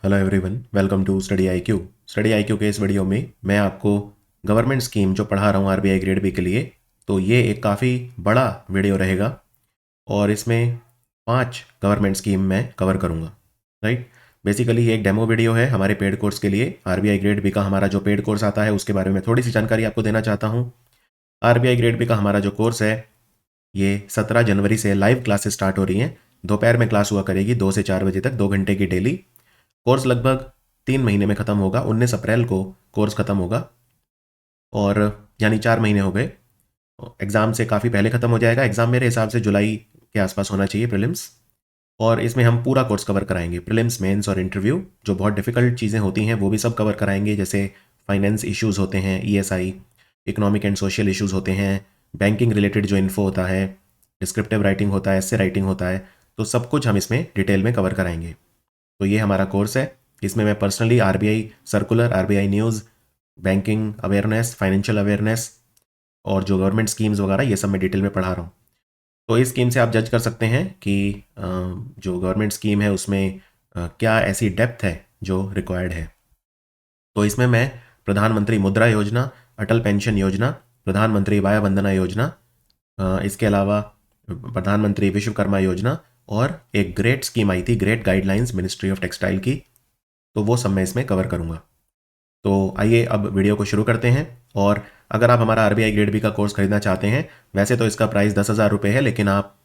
Hello everyone, welcome to Study IQ. Study IQ के इस video में मैं आपको गवर्नमेंट स्कीम जो पढ़ा रहा हूँ आरबीआई ग्रेड बी के लिए, तो ये एक काफ़ी बड़ा वीडियो रहेगा और इसमें 5 गवर्नमेंट स्कीम मैं कवर करूँगा। राइट, बेसिकली ये एक डेमो वीडियो है हमारे पेड कोर्स के लिए। आरबीआई ग्रेड बी का हमारा जो पेड कोर्स आता है उसके बारे में थोड़ी सी जानकारी आपको देना चाहता हूँ। आरबीआई ग्रेड बी का हमारा जो कोर्स है ये 17 जनवरी से लाइव क्लासेस स्टार्ट हो रही हैं। दोपहर में क्लास हुआ करेगी 2 से 4 बजे तक, 2 घंटे की डेली। कोर्स लगभग 3 महीने में ख़त्म होगा। 19 अप्रैल को कोर्स ख़त्म होगा और यानी 4 महीने हो गए। एग्ज़ाम से काफ़ी पहले ख़त्म हो जाएगा। एग्ज़ाम मेरे हिसाब से जुलाई के आसपास होना चाहिए, प्रीलिम्स। और इसमें हम पूरा कोर्स कवर कराएंगे, प्रीलिम्स, मेंस और इंटरव्यू। जो बहुत डिफ़िकल्ट चीज़ें होती हैं वो भी सब कवर कराएंगे, जैसे फाइनेंस इश्यूज़ होते हैं, ESI, economic and social issues होते हैं, बैंकिंग रिलेटेड जो इन्फो होता है, डिस्क्रिप्टिव राइटिंग होता है, एस्से राइटिंग होता है, तो सब कुछ हम इसमें डिटेल में कवर कराएंगे। तो ये हमारा कोर्स है। इसमें मैं personally RBI circular, RBI news, banking awareness, financial awareness और जो गवर्नमेंट स्कीम्स वगैरह ये सब मैं डिटेल में पढ़ा रहा हूँ। तो इस स्कीम से आप जज कर सकते हैं कि जो गवर्नमेंट स्कीम है उसमें क्या ऐसी डेप्थ है जो रिक्वायर्ड है। तो इसमें मैं प्रधानमंत्री मुद्रा योजना, अटल पेंशन योजना, प्रधानमंत्री वाया वंदना योजना, इसके अलावा प्रधानमंत्री विश्वकर्मा योजना और एक ग्रेट स्कीम आई थी, great guidelines, ministry of textile की, तो वो सब मैं इसमें कवर करूँगा। तो आइए अब वीडियो को शुरू करते हैं। और अगर आप हमारा आरबीआई ग्रेड बी का कोर्स खरीदना चाहते हैं, वैसे तो इसका प्राइस 10,000 रुपये है, लेकिन आप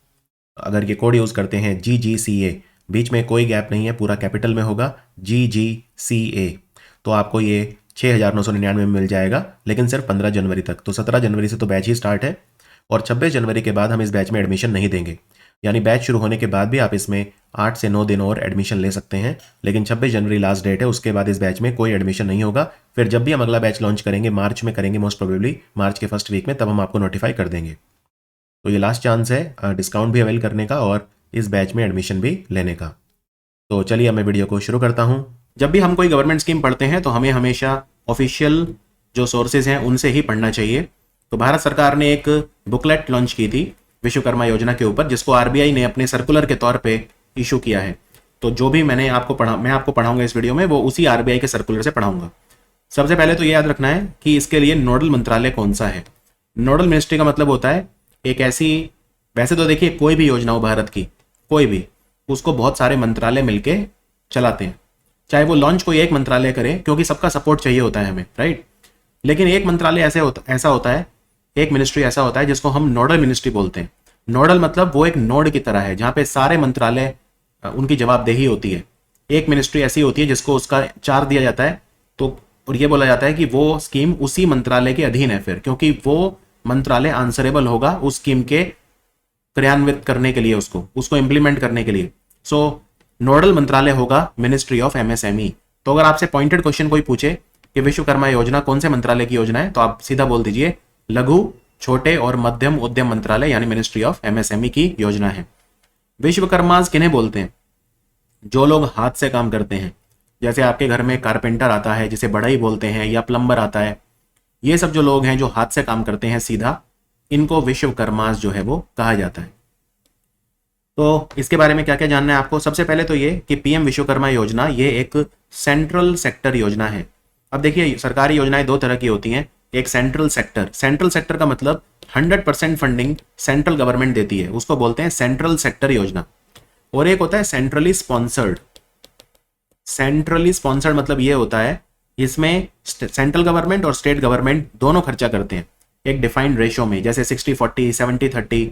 अगर ये कोड यूज़ करते हैं GGCA, बीच में कोई गैप नहीं है, पूरा कैपिटल में होगा GGCA, तो आपको ये 6,999 में मिल जाएगा, लेकिन सिर्फ 15 जनवरी तक। तो 17 जनवरी से तो बैच ही स्टार्ट है और 26 जनवरी के बाद हम इस बैच में एडमिशन नहीं देंगे। यानी बैच शुरू होने के बाद भी आप इसमें 8 से 9 दिन और एडमिशन ले सकते हैं, लेकिन 26 जनवरी लास्ट डेट है। उसके बाद इस बैच में कोई एडमिशन नहीं होगा। फिर जब भी हम अगला बैच लॉन्च करेंगे, मार्च में करेंगे, मोस्ट प्रोबेबली मार्च के फर्स्ट वीक में, तब हम आपको नोटिफाई कर देंगे। तो ये लास्ट चांस है डिस्काउंट भी अवेल करने का और इस बैच में एडमिशन भी लेने का। तो चलिए मैं वीडियो को शुरू करता हूँ। जब भी हम कोई गवर्नमेंट स्कीम पढ़ते हैं तो हमें हमेशा ऑफिशियल जो सोर्सेज हैं उनसे ही पढ़ना चाहिए। तो भारत सरकार ने एक बुकलेट लॉन्च की थी विश्वकर्मा योजना के ऊपर, जिसको आरबीआई ने अपने सर्कुलर के तौर पे इशू किया है। तो जो भी मैं आपको पढ़ाऊंगा इस वीडियो में, वो उसी आरबीआई के सर्कुलर से पढ़ाऊंगा। सबसे पहले तो ये याद रखना है कि इसके लिए नोडल मंत्रालय कौन सा है। नोडल मिनिस्ट्री का मतलब होता है एक ऐसी, वैसे तो देखिए कोई भी योजना हो भारत की, कोई भी, उसको बहुत सारे मंत्रालय मिलके चलाते हैं। चाहे वो लॉन्च कोई एक मंत्रालय करे, क्योंकि सबका सपोर्ट चाहिए होता है हमें, राइट। लेकिन एक मंत्रालय ऐसा होता है, एक मिनिस्ट्री ऐसा होता है जिसको हम नोडल मिनिस्ट्री बोलते हैं। नोडल मतलब वो एक नोड की तरह है जहां पे सारे मंत्रालय उनकी जवाबदेही होती है। एक मिनिस्ट्री ऐसी होती है जिसको उसका चार्ज दिया जाता है, तो और ये बोला जाता है कि वो स्कीम उसी मंत्रालय के अधीन है, फिर क्योंकि वो मंत्रालय आंसरेबल होगा उस स्कीम के क्रियान्वित करने के लिए, उसको इंप्लीमेंट करने के लिए। सो नोडल मंत्रालय होगा मिनिस्ट्री ऑफ एमएसएमई। तो अगर आपसे पॉइंटेड क्वेश्चन कोई पूछे कि विश्वकर्मा योजना कौन से मंत्रालय की योजना है, तो आप सीधा बोल दीजिए लघु, छोटे और मध्यम उद्यम मंत्रालय यानी मिनिस्ट्री ऑफ एमएसएमई की योजना है। विश्वकर्मा किन्हें बोलते हैं? जो लोग हाथ से काम करते हैं, जैसे आपके घर में कारपेंटर आता है जिसे बढ़ई बोलते हैं, या प्लम्बर आता है, ये सब जो लोग हैं जो हाथ से काम करते हैं सीधा, इनको विश्वकर्मा जो है वो कहा जाता है। तो इसके बारे में क्या क्या जानना है आपको? सबसे पहले तो ये कि पीएम विश्वकर्मा योजना ये एक सेंट्रल सेक्टर योजना है। अब देखिए सरकारी योजनाएं दो तरह की होती हैं। एक सेंट्रल सेक्टर का मतलब 100% फंडिंग सेंट्रल गवर्नमेंट देती है, उसको बोलते हैं सेंट्रल सेक्टर योजना। और एक होता है सेंट्रली स्पॉन्सर्ड। सेंट्रली स्पॉन्सर्ड मतलब ये होता है इसमें सेंट्रल गवर्नमेंट और स्टेट गवर्नमेंट दोनों खर्चा करते हैं एक डिफाइंड रेशियो में, जैसे 60-40, 70-30,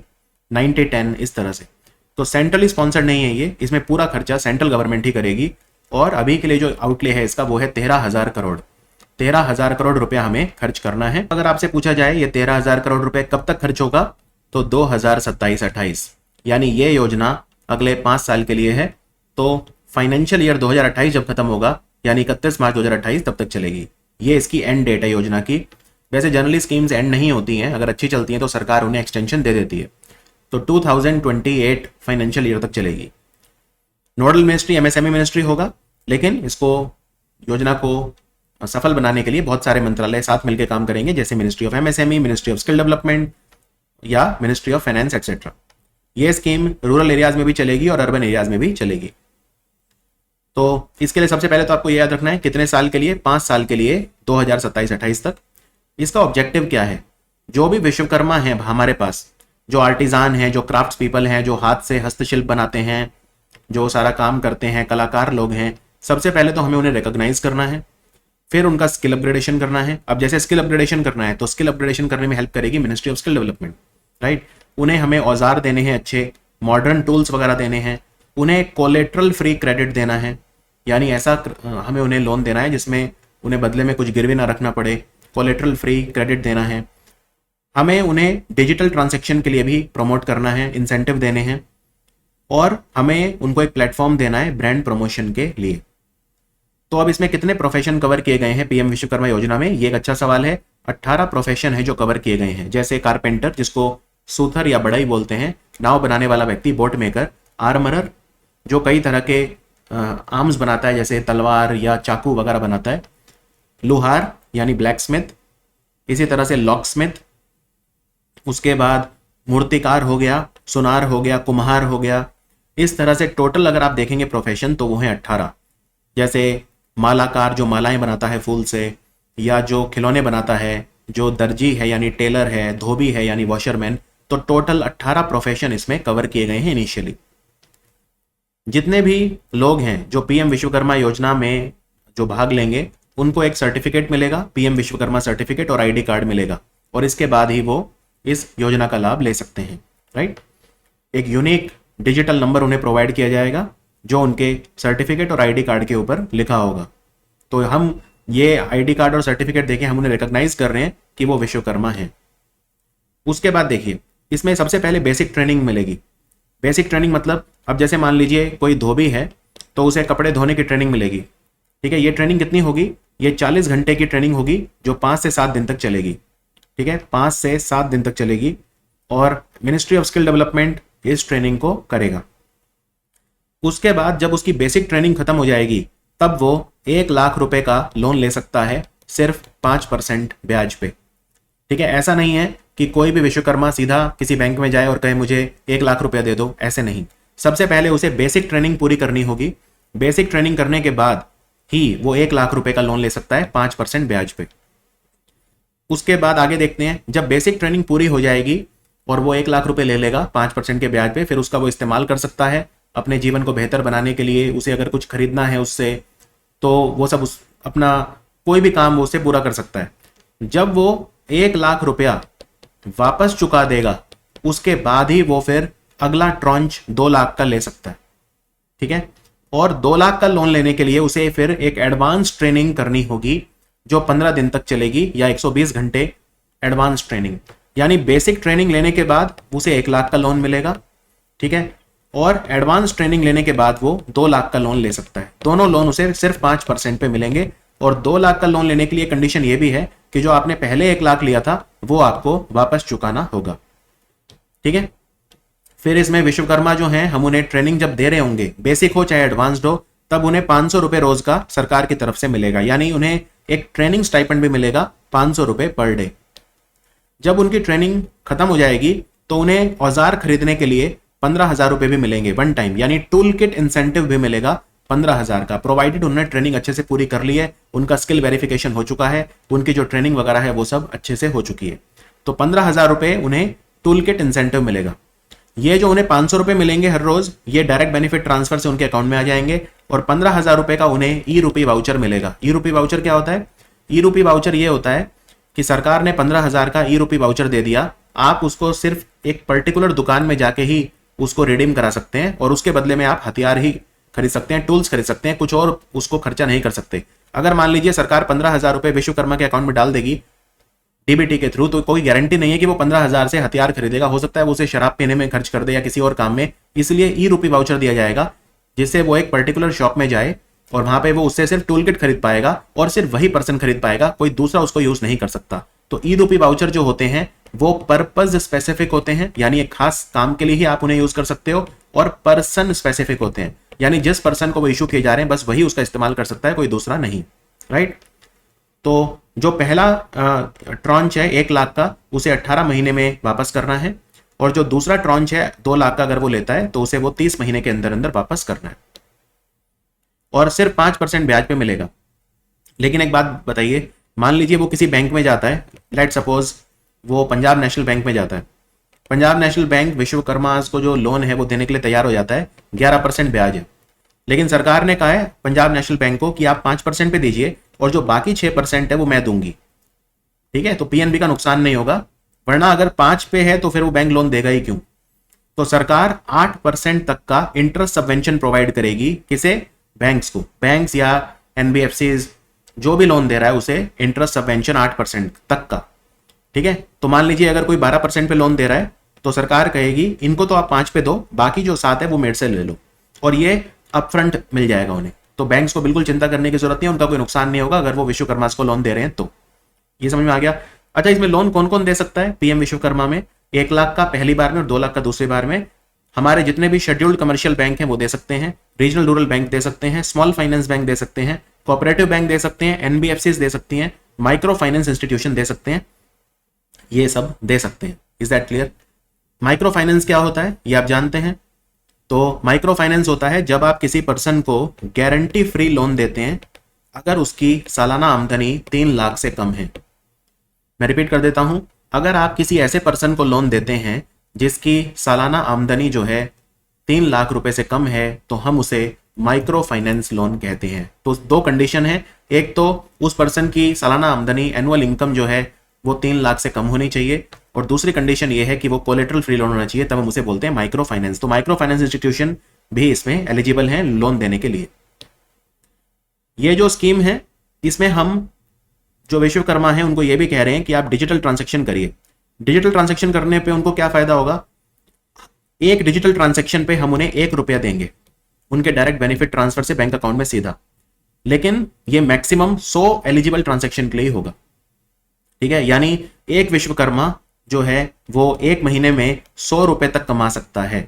90-10, इस तरह से। तो सेंट्रली स्पॉन्सर्ड नहीं है ये, इसमें पूरा खर्चा सेंट्रल गवर्नमेंट ही करेगी। और अभी के लिए जो आउटले है इसका वो है 13,000 करोड़। 13,000 करोड़ रुपया हमें खर्च करना है। अगर आपसे पूछा जाए ये 13,000 करोड़ रुपए कब तक खर्च होगा, तो 2027-28, यानी ये योजना अगले 5 साल के लिए है। तो फाइनेंशियल ईयर 2028 जब खत्म होगा, यानी 31 मार्च 2028, तब तक चलेगी। ये इसकी एंड डेट है योजना की। वैसे जनरली स्कीम्स एंड नहीं होती हैं, अगर अच्छी चलती हैं तो सरकार उन्हें एक्सटेंशन दे देती है। तो 2028 फाइनेंशियल ईयर तक चलेगी। नोडल मिनिस्ट्री एमएसएमई मिनिस्ट्री होगा, लेकिन इसको योजना को सफल बनाने के लिए बहुत सारे मंत्रालय साथ मिलकर काम करेंगे, जैसे ministry of MSME, ministry of skill development या मिनिस्ट्री ऑफ फाइनेंस एक्सेट्रा। ये स्कीम रूरल एरियाज में भी चलेगी और अर्बन एरियाज में भी चलेगी। तो इसके लिए सबसे पहले तो आपको ये याद रखना है कितने साल के लिए, 5 साल के लिए, 2027-28 तक। इसका ऑब्जेक्टिव क्या है, जो भी विश्वकर्मा है हमारे पास, जो आर्टिजान हैं, जो क्राफ्ट्स पीपल हैं, जो हाथ से हस्तशिल्प बनाते हैं, जो सारा काम करते हैं, कलाकार लोग हैं, सबसे पहले तो हमें उन्हें रिकॉग्नाइज करना है, फिर उनका स्किल अपग्रेडेशन करना है। अब जैसे स्किल अपग्रेडेशन करना है तो स्किल अपग्रेडेशन करने में हेल्प करेगी ministry of skill development, right. उन्हें हमें औजार देने हैं, अच्छे मॉडर्न टूल्स वगैरह देने हैं, उन्हें कोलेट्रल फ्री क्रेडिट देना है, यानी ऐसा हमें उन्हें लोन देना है जिसमें उन्हें बदले में कुछ गिरवी ना रखना पड़े, कोलेट्रल फ्री क्रेडिट देना है। हमें उन्हें डिजिटल ट्रांजैक्शन के लिए भी प्रमोट करना है, इंसेंटिव देने हैं, और हमें उनको एक प्लेटफॉर्म देना है ब्रांड प्रमोशन के लिए। तो अब इसमें कितने प्रोफेशन कवर किए गए हैं पीएम विश्वकर्मा योजना में, ये एक अच्छा सवाल है। 18 प्रोफेशन है जो कवर किए गए हैं, जैसे कारपेंटर जिसको सूथर या बढ़ई बोलते हैं, नाव बनाने वाला व्यक्ति बोट मेकर, आर्मरर जो कई तरह के आर्म्स बनाता है जैसे तलवार या चाकू वगैरह बनाता है, लोहार यानी ब्लैक स्मिथ, इसी तरह से लॉक स्मिथ, उसके बाद मूर्तिकार हो गया, सुनार हो गया, कुम्हार हो गया। इस तरह से टोटल अगर आप देखेंगे प्रोफेशन तो वो है 18। जैसे मालाकार जो मालाएं बनाता है फूल से, या जो खिलौने बनाता है, जो दर्जी है यानी टेलर है, धोबी है यानी वॉशरमैन, तो टोटल 18 प्रोफेशन इसमें कवर किए गए हैं इनिशियली। जितने भी लोग हैं जो पीएम विश्वकर्मा योजना में जो भाग लेंगे उनको एक सर्टिफिकेट मिलेगा, पीएम विश्वकर्मा सर्टिफिकेट और आईडी कार्ड मिलेगा, और इसके बाद ही वो इस योजना का लाभ ले सकते हैं, राइट। एक यूनिक डिजिटल नंबर उन्हें प्रोवाइड किया जाएगा जो उनके सर्टिफिकेट और आईडी कार्ड के ऊपर लिखा होगा। तो हम ये आईडी कार्ड और सर्टिफिकेट देके हम उन्हें रिकॉग्नाइज कर रहे हैं कि वो विश्वकर्मा हैं। उसके बाद देखिए इसमें सबसे पहले बेसिक ट्रेनिंग मिलेगी। बेसिक ट्रेनिंग मतलब अब जैसे मान लीजिए कोई धोबी है तो उसे कपड़े धोने की ट्रेनिंग मिलेगी, ठीक है। ये ट्रेनिंग कितनी होगी, ये 40 घंटे की ट्रेनिंग होगी जो 5 से 7 दिन तक चलेगी, ठीक है, 5 से 7 दिन तक चलेगी, और मिनिस्ट्री ऑफ स्किल डेवलपमेंट इस ट्रेनिंग को करेगा। उसके बाद जब उसकी बेसिक ट्रेनिंग खत्म हो जाएगी तब वो 1 लाख रुपए का लोन ले सकता है सिर्फ 5% ब्याज पे, ठीक है। ऐसा नहीं है कि कोई भी विश्वकर्मा सीधा किसी बैंक में जाए और कहे मुझे 1 लाख रुपया दे दो, ऐसे नहीं। सबसे पहले उसे बेसिक ट्रेनिंग पूरी करनी होगी, बेसिक ट्रेनिंग करने के बाद ही वो 1 लाख रुपए का लोन ले सकता है 5% ब्याज पे। उसके बाद आगे देखते हैं, जब बेसिक ट्रेनिंग पूरी हो जाएगी और वो 1 लाख रुपए ले लेगा 5% के ब्याज पे, फिर उसका वो इस्तेमाल कर सकता है अपने जीवन को बेहतर बनाने के लिए। उसे अगर कुछ खरीदना है उससे तो वो सब अपना कोई भी काम वो उससे पूरा कर सकता है। जब वो 1 लाख रुपया वापस चुका देगा उसके बाद ही वो फिर अगला ट्रॉन्च 2 लाख का ले सकता है, ठीक है। और 2 लाख का लोन लेने के लिए उसे फिर एक एडवांस ट्रेनिंग करनी होगी जो 15 दिन तक चलेगी, या 120 घंटे एडवांस ट्रेनिंग। यानी बेसिक ट्रेनिंग लेने के बाद उसे 1 लाख का लोन मिलेगा, ठीक है, और एडवांस ट्रेनिंग लेने के बाद वो 2 लाख का लोन ले सकता है। दोनों लोन उसे सिर्फ 5% पे मिलेंगे, और 2 लाख का लोन लेने के लिए कंडीशन ये भी है कि जो आपने पहले 1 लाख लिया था वो आपको वापस चुकाना होगा, ठीक है। फिर इसमें विश्वकर्मा जो हैं हम उन्हें ट्रेनिंग जब दे रहे होंगे, बेसिक हो चाहे एडवांस्ड हो, तब उन्हें 500 रुपए रोज का सरकार की तरफ से मिलेगा, यानी उन्हें एक ट्रेनिंग स्टाइपेंड भी मिलेगा 500 रुपए पर डे। जब उनकी ट्रेनिंग खत्म हो जाएगी तो उन्हें औजार खरीदने के लिए 15,000 रुपए भी मिलेंगे वन टाइम, यानी टूल किट इंसेंटिव भी मिलेगा 15,000 का, प्रोवाइडेड उन्होंने ट्रेनिंग अच्छे से पूरी कर ली है, उनका स्किल वेरिफिकेशन हो चुका है, उनकी जो ट्रेनिंग वगैरह है वो सब अच्छे से हो चुकी है। तो 15,000 रुपए उन्हें टूल किट इंसेंटिव मिलेगा। ये जो उन्हें 500 रुपए मिलेंगे हर रोज, ये डायरेक्ट बेनिफिट ट्रांसफर से उनके अकाउंट में आ जाएंगे, और 15,000 रुपए का उन्हें ई रूपी वाउचर मिलेगा। ई रूपी वाउचर क्या होता है? ई रूपी वाउचर ये होता है कि सरकार ने 15,000 का ई रूपी वाउचर दे दिया, आप उसको सिर्फ एक पर्टिकुलर दुकान में जाके ही उसको रिडीम करा सकते हैं, और उसके बदले में आप हथियार ही खरीद सकते हैं, टूल्स खरीद सकते हैं, कुछ और उसको खर्चा नहीं कर सकते। अगर मान लीजिए सरकार 15,000 रुपए विश्वकर्मा के अकाउंट में डाल देगी डीबीटी के थ्रू, तो कोई गारंटी नहीं है कि वो 15,000 से हथियार खरीदेगा, हो सकता है वो उसे शराब पीने में खर्च कर दे या किसी और काम में। इसलिए ई रूपी वाउचर दिया जाएगा जिससे वो एक पर्टिकुलर शॉप में जाए और वहां पे वो उससे सिर्फ टूल किट खरीद पाएगा, और सिर्फ वही पर्सन खरीद पाएगा, कोई दूसरा उसको यूज नहीं कर सकता। तो ई रूपी वाउचर जो होते हैं वो पर्पज स्पेसिफिक होते हैं, यानी एक खास काम के लिए ही आप उन्हें यूज कर सकते हो, और पर्सन स्पेसिफिक होते हैं, यानी जिस पर्सन को वो इशू किए जा रहे हैं बस वही उसका इस्तेमाल कर सकता है, कोई दूसरा नहीं, राइट। तो जो पहला ट्रॉन्च है 1 लाख का, उसे 18 महीने में वापस करना है, और जो दूसरा ट्रॉन्च है 2 लाख का अगर वो लेता है तो उसे वो 30 महीने के अंदर अंदर वापस करना है। और सिर्फ 5% ब्याज पे मिलेगा। लेकिन एक बात बताइए, मान लीजिए वो किसी बैंक में जाता है, लेट सपोज वो पंजाब नेशनल बैंक में जाता है। पंजाब नेशनल बैंक विश्वकर्मा को जो लोन है वो देने के लिए तैयार हो जाता है, 11% ब्याज है। लेकिन सरकार ने कहा है पंजाब नेशनल बैंक को कि आप 5% पे दीजिए और जो बाकी 6% है वो मैं दूंगी। ठीक है, तो पीएनबी का नुकसान नहीं होगा, वरना अगर 5 पे है तो फिर वो बैंक लोन देगा ही क्यों। तो सरकार 8% तक का इंटरेस्ट सबवेंशन प्रोवाइड करेगी, किसे? बैंक्स को। बैंक्स या एनबीएफसीज जो भी लोन दे रहा है उसे इंटरेस्ट सबवेंशन 8% तक का। ठीक है, तो मान लीजिए अगर कोई 12% पे लोन दे रहा है तो सरकार कहेगी इनको तो आप 5 पे दो, बाकी जो 7 है वो मेरे से ले लो, और ये अपफ्रंट मिल जाएगा उन्हें। तो बैंक्स को बिल्कुल चिंता करने की जरूरत नहीं है, उनका कोई नुकसान नहीं होगा अगर वो विश्वकर्मा को लोन दे रहे हैं तो। ये समझ में आ गया? अच्छा, इसमें लोन कौन कौन दे सकता है पीएम विश्वकर्मा में? 1 लाख का पहली बार में और 2 लाख का दूसरी बार में। हमारे जितने भी शेड्यूल्ड कमर्शियल बैंक हैं वो दे सकते हैं, रीजनल रूरल बैंक दे सकते हैं, स्मॉल फाइनेंस बैंक दे सकते हैं, कोऑपरेटिव बैंक दे सकते हैं, एनबीएफसीज दे सकती हैं, माइक्रो फाइनेंस इंस्टीट्यूशन दे सकते हैं, ये सब दे सकते हैं। Is that clear? Micro finance क्या होता है ये आप जानते हैं। तो माइक्रो फाइनेंस होता है जब आप किसी पर्सन को गारंटी फ्री लोन देते हैं अगर उसकी सालाना आमदनी 3 लाख से कम है। मैं रिपीट कर देता हूं, अगर आप किसी ऐसे पर्सन को लोन देते हैं जिसकी सालाना आमदनी जो है 3 लाख रुपए से कम है तो हम उसे माइक्रो फाइनेंस लोन कहते हैं। तो 2 कंडीशन है, एक तो उस पर्सन की सालाना आमदनी एनुअल इनकम जो है वो 3 लाख से कम होनी चाहिए, और दूसरी कंडीशन ये है कि वो कोलेटरल फ्री लोन होना चाहिए, तब हम उसे बोलते हैं माइक्रो फाइनेंस। तो माइक्रो फाइनेंस इंस्टीट्यूशन भी इसमें एलिजिबल हैं लोन देने के लिए। ये जो स्कीम है इसमें हम जो विश्वकर्मा है उनको ये भी कह रहे हैं कि आप डिजिटल ट्रांजैक्शन करिए। डिजिटल ट्रांजैक्शन करने पे उनको क्या फायदा होगा? एक डिजिटल ट्रांजैक्शन पे हम उन्हें 1 रुपया देंगे उनके डायरेक्ट बेनिफिट ट्रांसफर से बैंक अकाउंट में सीधा, लेकिन ये मैक्सिमम 100 एलिजिबल ट्रांजैक्शन के लिए होगा। ठीक है, यानी एक विश्वकर्मा जो है वो 1 महीने में 100 रुपए तक कमा सकता है।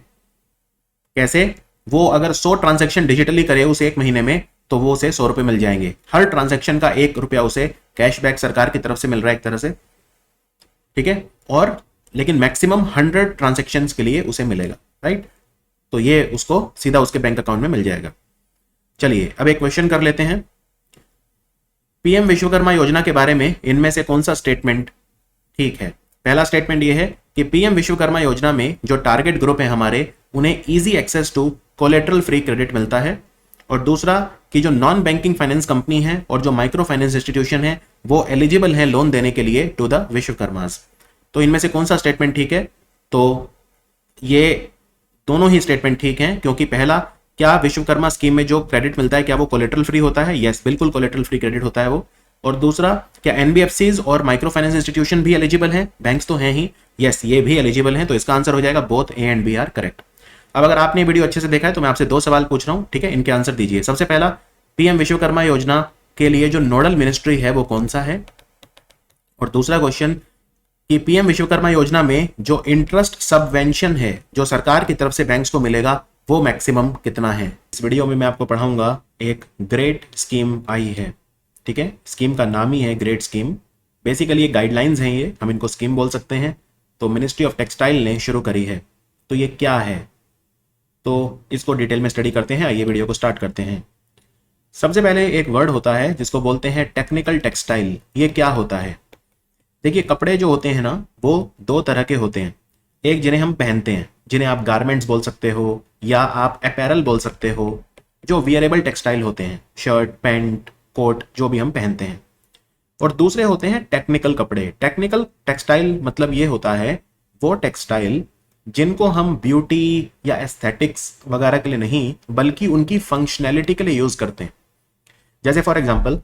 कैसे? वो अगर 100 ट्रांजैक्शन डिजिटली करे उस 1 महीने में तो वो उसे 100 रुपए मिल जाएंगे। हर ट्रांजैक्शन का 1 रुपया उसे कैशबैक सरकार की तरफ से मिल रहा है एक तरह से। ठीक है, और लेकिन मैक्सिमम 100 ट्रांजैक्शंस के लिए उसे मिलेगा, राइट? तो ये उसको सीधा उसके बैंक अकाउंट में मिल जाएगा। चलिए अब एक क्वेश्चन कर लेते हैं। पीएम विश्वकर्मा योजना के बारे में इनमें से कौन सा स्टेटमेंट ठीक है? पहला स्टेटमेंट ये है कि पीएम विश्वकर्मा योजना में जो टारगेट ग्रुप है हमारे, उन्हें easy access to collateral free credit मिलता है। और दूसरा कि जो नॉन बैंकिंग फाइनेंस कंपनी है और जो माइक्रो फाइनेंस इंस्टीट्यूशन है वो एलिजिबल है लोन देने के लिए टू द विश्वकर्मास। तो इनमें से कौन सा स्टेटमेंट ठीक है? तो ये दोनों ही स्टेटमेंट ठीक हैं, क्योंकि पहला, क्या विश्वकर्मा स्कीम में जो क्रेडिट मिलता है क्या वो कोलेटरल फ्री होता है? यस, बिल्कुल कोलेटरल फ्री क्रेडिट होता है वो। और दूसरा, क्या एनबीएफसीज और माइक्रो फाइनेंस इंस्टीट्यूशन भी एलिजिबल हैं? बैंक्स तो हैं ही, यस ये भी एलिजिबल हैं। तो इसका आंसर हो जाएगा both A and B are correct. अब अगर आपने वीडियो अच्छे से देखा है तो मैं आपसे 2 सवाल पूछ रहा हूं, ठीक है? इनके आंसर दीजिए। सबसे पहला, पीएम विश्वकर्मा योजना के लिए जो नोडल मिनिस्ट्री है वो कौन सा है? और दूसरा क्वेश्चन कि पीएम विश्वकर्मा योजना में जो इंटरेस्ट सबवेंशन है जो सरकार की तरफ से बैंक्स को मिलेगा वो मैक्सिमम कितना है? इस वीडियो में मैं आपको पढ़ाऊंगा एक ग्रेट स्कीम आई है, ठीक है? स्कीम का नाम ही है ग्रेट स्कीम। बेसिकली ये गाइडलाइंस हैं, ये हम इनको स्कीम बोल सकते हैं। तो मिनिस्ट्री ऑफ टेक्सटाइल ने शुरू करी है। तो ये क्या है, तो इसको डिटेल में स्टडी करते हैं। आइए वीडियो को स्टार्ट करते हैं। सबसे पहले एक वर्ड होता है जिसको बोलते हैं टेक्निकल टेक्सटाइल। ये क्या होता है? देखिए, कपड़े जो होते हैं ना वो 2 तरह के होते हैं। एक जिन्हें हम पहनते हैं, जिन्हें आप गारमेंट्स बोल सकते हो या आप अपैरल बोल सकते हो, जो वियरेबल टेक्सटाइल होते हैं, शर्ट, पैंट, कोट जो भी हम पहनते हैं। और दूसरे होते हैं टेक्निकल कपड़े। टेक्निकल टेक्सटाइल मतलब ये होता है वो टेक्सटाइल जिनको हम ब्यूटी या एस्थेटिक्स वगैरह के लिए नहीं बल्कि उनकी फंक्शनैलिटी के लिए यूज करते हैं। जैसे फॉर एग्जांपल,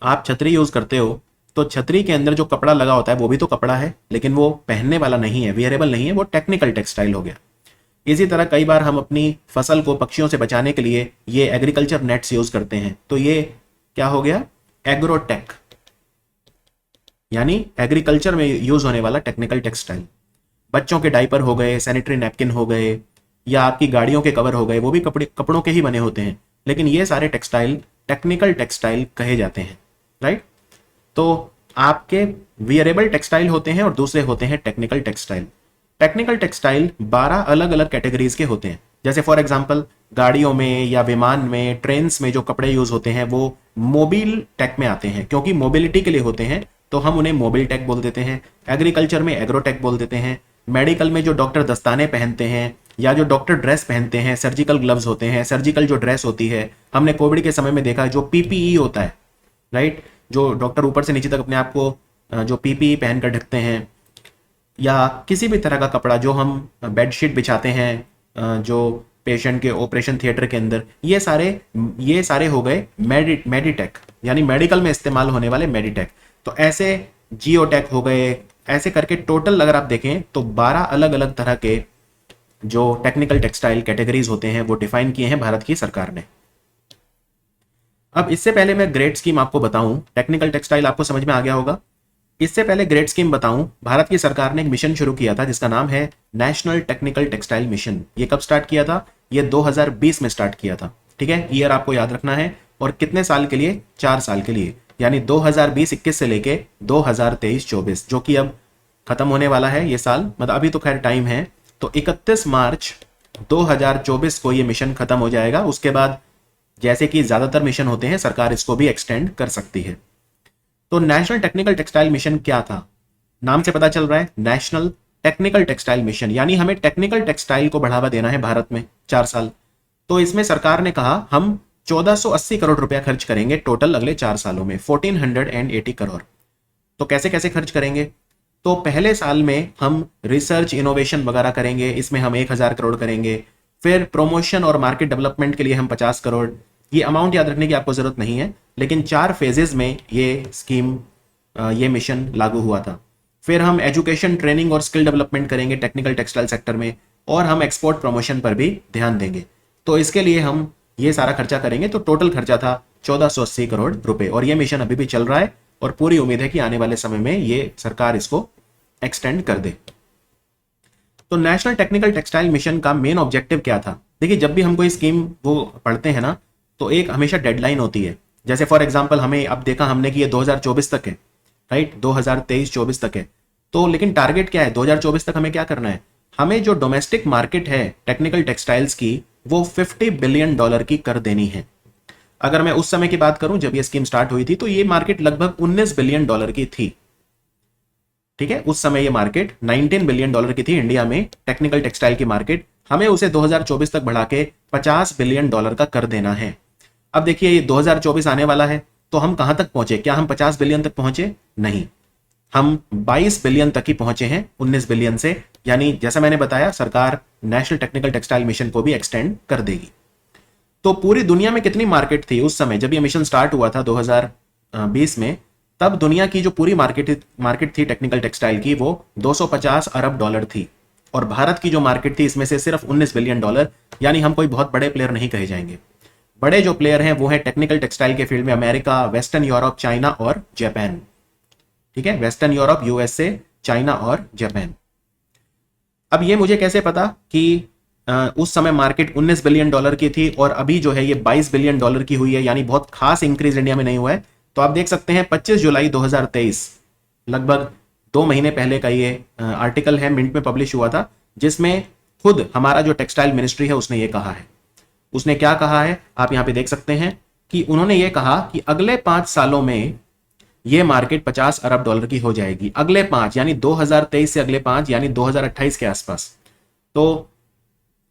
आप छतरी यूज करते हो तो छतरी के अंदर जो कपड़ा लगा होता है वो भी तो कपड़ा है, लेकिन वो पहनने वाला नहीं है, वियरेबल नहीं है, वो टेक्निकल टेक्सटाइल हो गया। इसी तरह कई बार हम अपनी फसल को पक्षियों से बचाने के लिए ये एग्रीकल्चर नेट्स यूज करते हैं, तो ये क्या हो गया? एग्रोटेक, यानी एग्रीकल्चर में यूज होने वाला टेक्निकल टेक्सटाइल। बच्चों के डायपर हो गए, सैनिटरी नैपकिन हो गए, या आपकी गाड़ियों के कवर हो गए, वो भी कपड़ों के ही बने होते हैं, लेकिन ये सारे टेक्सटाइल टेक्निकल टेक्सटाइल कहे जाते हैं, राइट? तो आपके वियरेबल टेक्सटाइल होते हैं और दूसरे होते हैं टेक्निकल टेक्सटाइल। टेक्निकल टेक्सटाइल 12 अलग अलग कैटेगरीज के होते हैं। जैसे फॉर एग्जांपल गाड़ियों में या विमान में, ट्रेन्स में जो कपड़े यूज होते हैं वो मोबिल टेक में आते हैं, क्योंकि मोबिलिटी के लिए होते हैं, तो हम उन्हें मोबिल टेक बोल देते हैं। एग्रीकल्चर में एग्रोटेक बोल देते हैं। मेडिकल में जो डॉक्टर दस्ताने पहनते हैं या जो डॉक्टर ड्रेस पहनते हैं, सर्जिकल ग्लव्स होते हैं, सर्जिकल जो ड्रेस होती है, हमने कोविड के समय में देखा जो पीपीई होता है, राइट, जो डॉक्टर ऊपर से नीचे तक अपने आप को जो पीपीई पहनकर ढकते हैं, या किसी भी तरह का कपड़ा जो हम बेडशीट बिछाते हैं जो पेशेंट के ऑपरेशन थिएटर के अंदर, ये सारे हो गए मेडिटेक, यानी मेडिकल में इस्तेमाल होने वाले मेडिटेक। तो ऐसे जियोटेक हो गए, ऐसे करके टोटल अगर आप देखें तो 12 अलग अलग तरह के जो टेक्निकल टेक्सटाइल कैटेगरीज होते हैं वो डिफाइन किए हैं भारत की सरकार ने। अब इससे पहले मैं ग्रेड स्कीम आपको बताऊं, टेक्निकल टेक्सटाइल आपको समझ में आ गया होगा। इससे पहले ग्रेड स्कीम बताऊं, भारत की सरकार ने एक मिशन शुरू किया था जिसका नाम है नेशनल टेक्निकल टेक्सटाइल मिशन। ये कब स्टार्ट किया था? ये 2020 में स्टार्ट किया था। ठीक है, ईयर आपको याद रखना है। और कितने साल के लिए? 4 साल के लिए, यानी 2020-21 से लेके 2023-24, जो कि अब खत्म होने वाला है ये साल, मतलब अभी तो खैर टाइम है। तो 31 मार्च 2024 को ये मिशन खत्म हो जाएगा। उसके बाद जैसे कि ज्यादातर मिशन होते हैं, सरकार इसको भी एक्सटेंड कर सकती है। तो नेशनल टेक्निकल टेक्सटाइल मिशन क्या था? नाम से पता चल रहा है, नेशनल टेक्निकल टेक्सटाइल मिशन, यानी हमें टेक्निकल टेक्सटाइल को बढ़ावा देना है भारत में 4 साल। तो इसमें सरकार ने कहा हम 1480 करोड़ रुपया खर्च करेंगे टोटल अगले 4 सालों में, 1480 करोड़। तो कैसे कैसे खर्च करेंगे? तो पहले साल में हम रिसर्च इनोवेशन वगैरह करेंगे, इसमें हम 1000 करोड़ करेंगे। फिर प्रमोशन और मार्केट डेवलपमेंट के लिए हम 50 करोड़। ये अमाउंट याद रखने की आपको जरूरत नहीं है, लेकिन 4 फेजेस में ये स्कीम, ये मिशन लागू हुआ था। फिर हम एजुकेशन, ट्रेनिंग और स्किल डेवलपमेंट करेंगे टेक्निकल टेक्सटाइल सेक्टर में, और हम एक्सपोर्ट प्रमोशन पर भी ध्यान देंगे। तो इसके लिए हम ये सारा खर्चा करेंगे। तो टोटल खर्चा था 1480 करोड़ रुपए, और ये मिशन अभी भी चल रहा है और पूरी उम्मीद है कि आने वाले समय में ये सरकार इसको एक्सटेंड कर दे। तो नेशनल टेक्निकल टेक्सटाइल मिशन का मेन ऑब्जेक्टिव क्या था? देखिए, जब भी हम कोई स्कीम वो पढ़ते हैं ना, तो एक हमेशा डेडलाइन होती है। जैसे फॉर एग्जांपल हमें अब देखा हमने कि ये 2024 तक है, राइट, 2023-24 तक है। तो लेकिन टारगेट क्या है? 2024 तक हमें क्या करना है? हमें जो डोमेस्टिक मार्केट है टेक्निकल टेक्सटाइल्स की, वो $50 बिलियन की कर देनी है। अगर मैं उस समय की बात करूं जब ये स्कीम स्टार्ट हुई थी, तो ये मार्केट लगभग $19 बिलियन की थी। ठीक है, उस समय ये मार्केट $19 बिलियन की थी इंडिया में, टेक्निकल टेक्सटाइल की मार्केट। हमें उसे 2024 तक बढ़ा के $50 बिलियन का कर देना है। अब देखिए, ये 2024 आने वाला है, तो हम कहां तक पहुंचे? क्या हम 50 बिलियन तक पहुंचे? नहीं, हम 22 बिलियन तक ही पहुंचे हैं 19 बिलियन से। यानी जैसा मैंने बताया, सरकार नेशनल टेक्निकल टेक्सटाइल मिशन को भी एक्सटेंड कर देगी। तो पूरी दुनिया में कितनी मार्केट थी उस समय जब ये मिशन स्टार्ट हुआ था 2020 में? तब दुनिया की जो पूरी मार्केट थी टेक्निकल टेक्सटाइल की, वो $250 अरब थी। और भारत की जो मार्केट थी, इसमें से सिर्फ $19 बिलियन, यानी हम कोई बहुत बड़े प्लेयर नहीं कहे जाएंगे। बड़े जो प्लेयर हैं वो है टेक्निकल टेक्सटाइल के फील्ड में अमेरिका, वेस्टर्न यूरोप, चाइना और जापान। ठीक है, वेस्टर्न यूरोप, यूएसए, चाइना और जापान। अब ये मुझे कैसे पता कि उस समय मार्केट $19 बिलियन की थी और अभी जो है ये $22 बिलियन की हुई है, यानी बहुत खास इंक्रीज इंडिया में नहीं हुआ है। तो आप देख सकते हैं 25 जुलाई 2023, लगभग 2 महीने पहले का ये आर्टिकल है, मिंट में पब्लिश हुआ था, जिसमें खुद हमारा जो टेक्सटाइल मिनिस्ट्री है उसने ये कहा है। उसने क्या कहा है आप यहां पे देख सकते हैं कि उन्होंने ये कहा कि अगले 5 सालों में ये मार्केट $50 अरब की हो जाएगी। अगले 5 यानी 2023 से अगले 5 यानी 2028 के आसपास। तो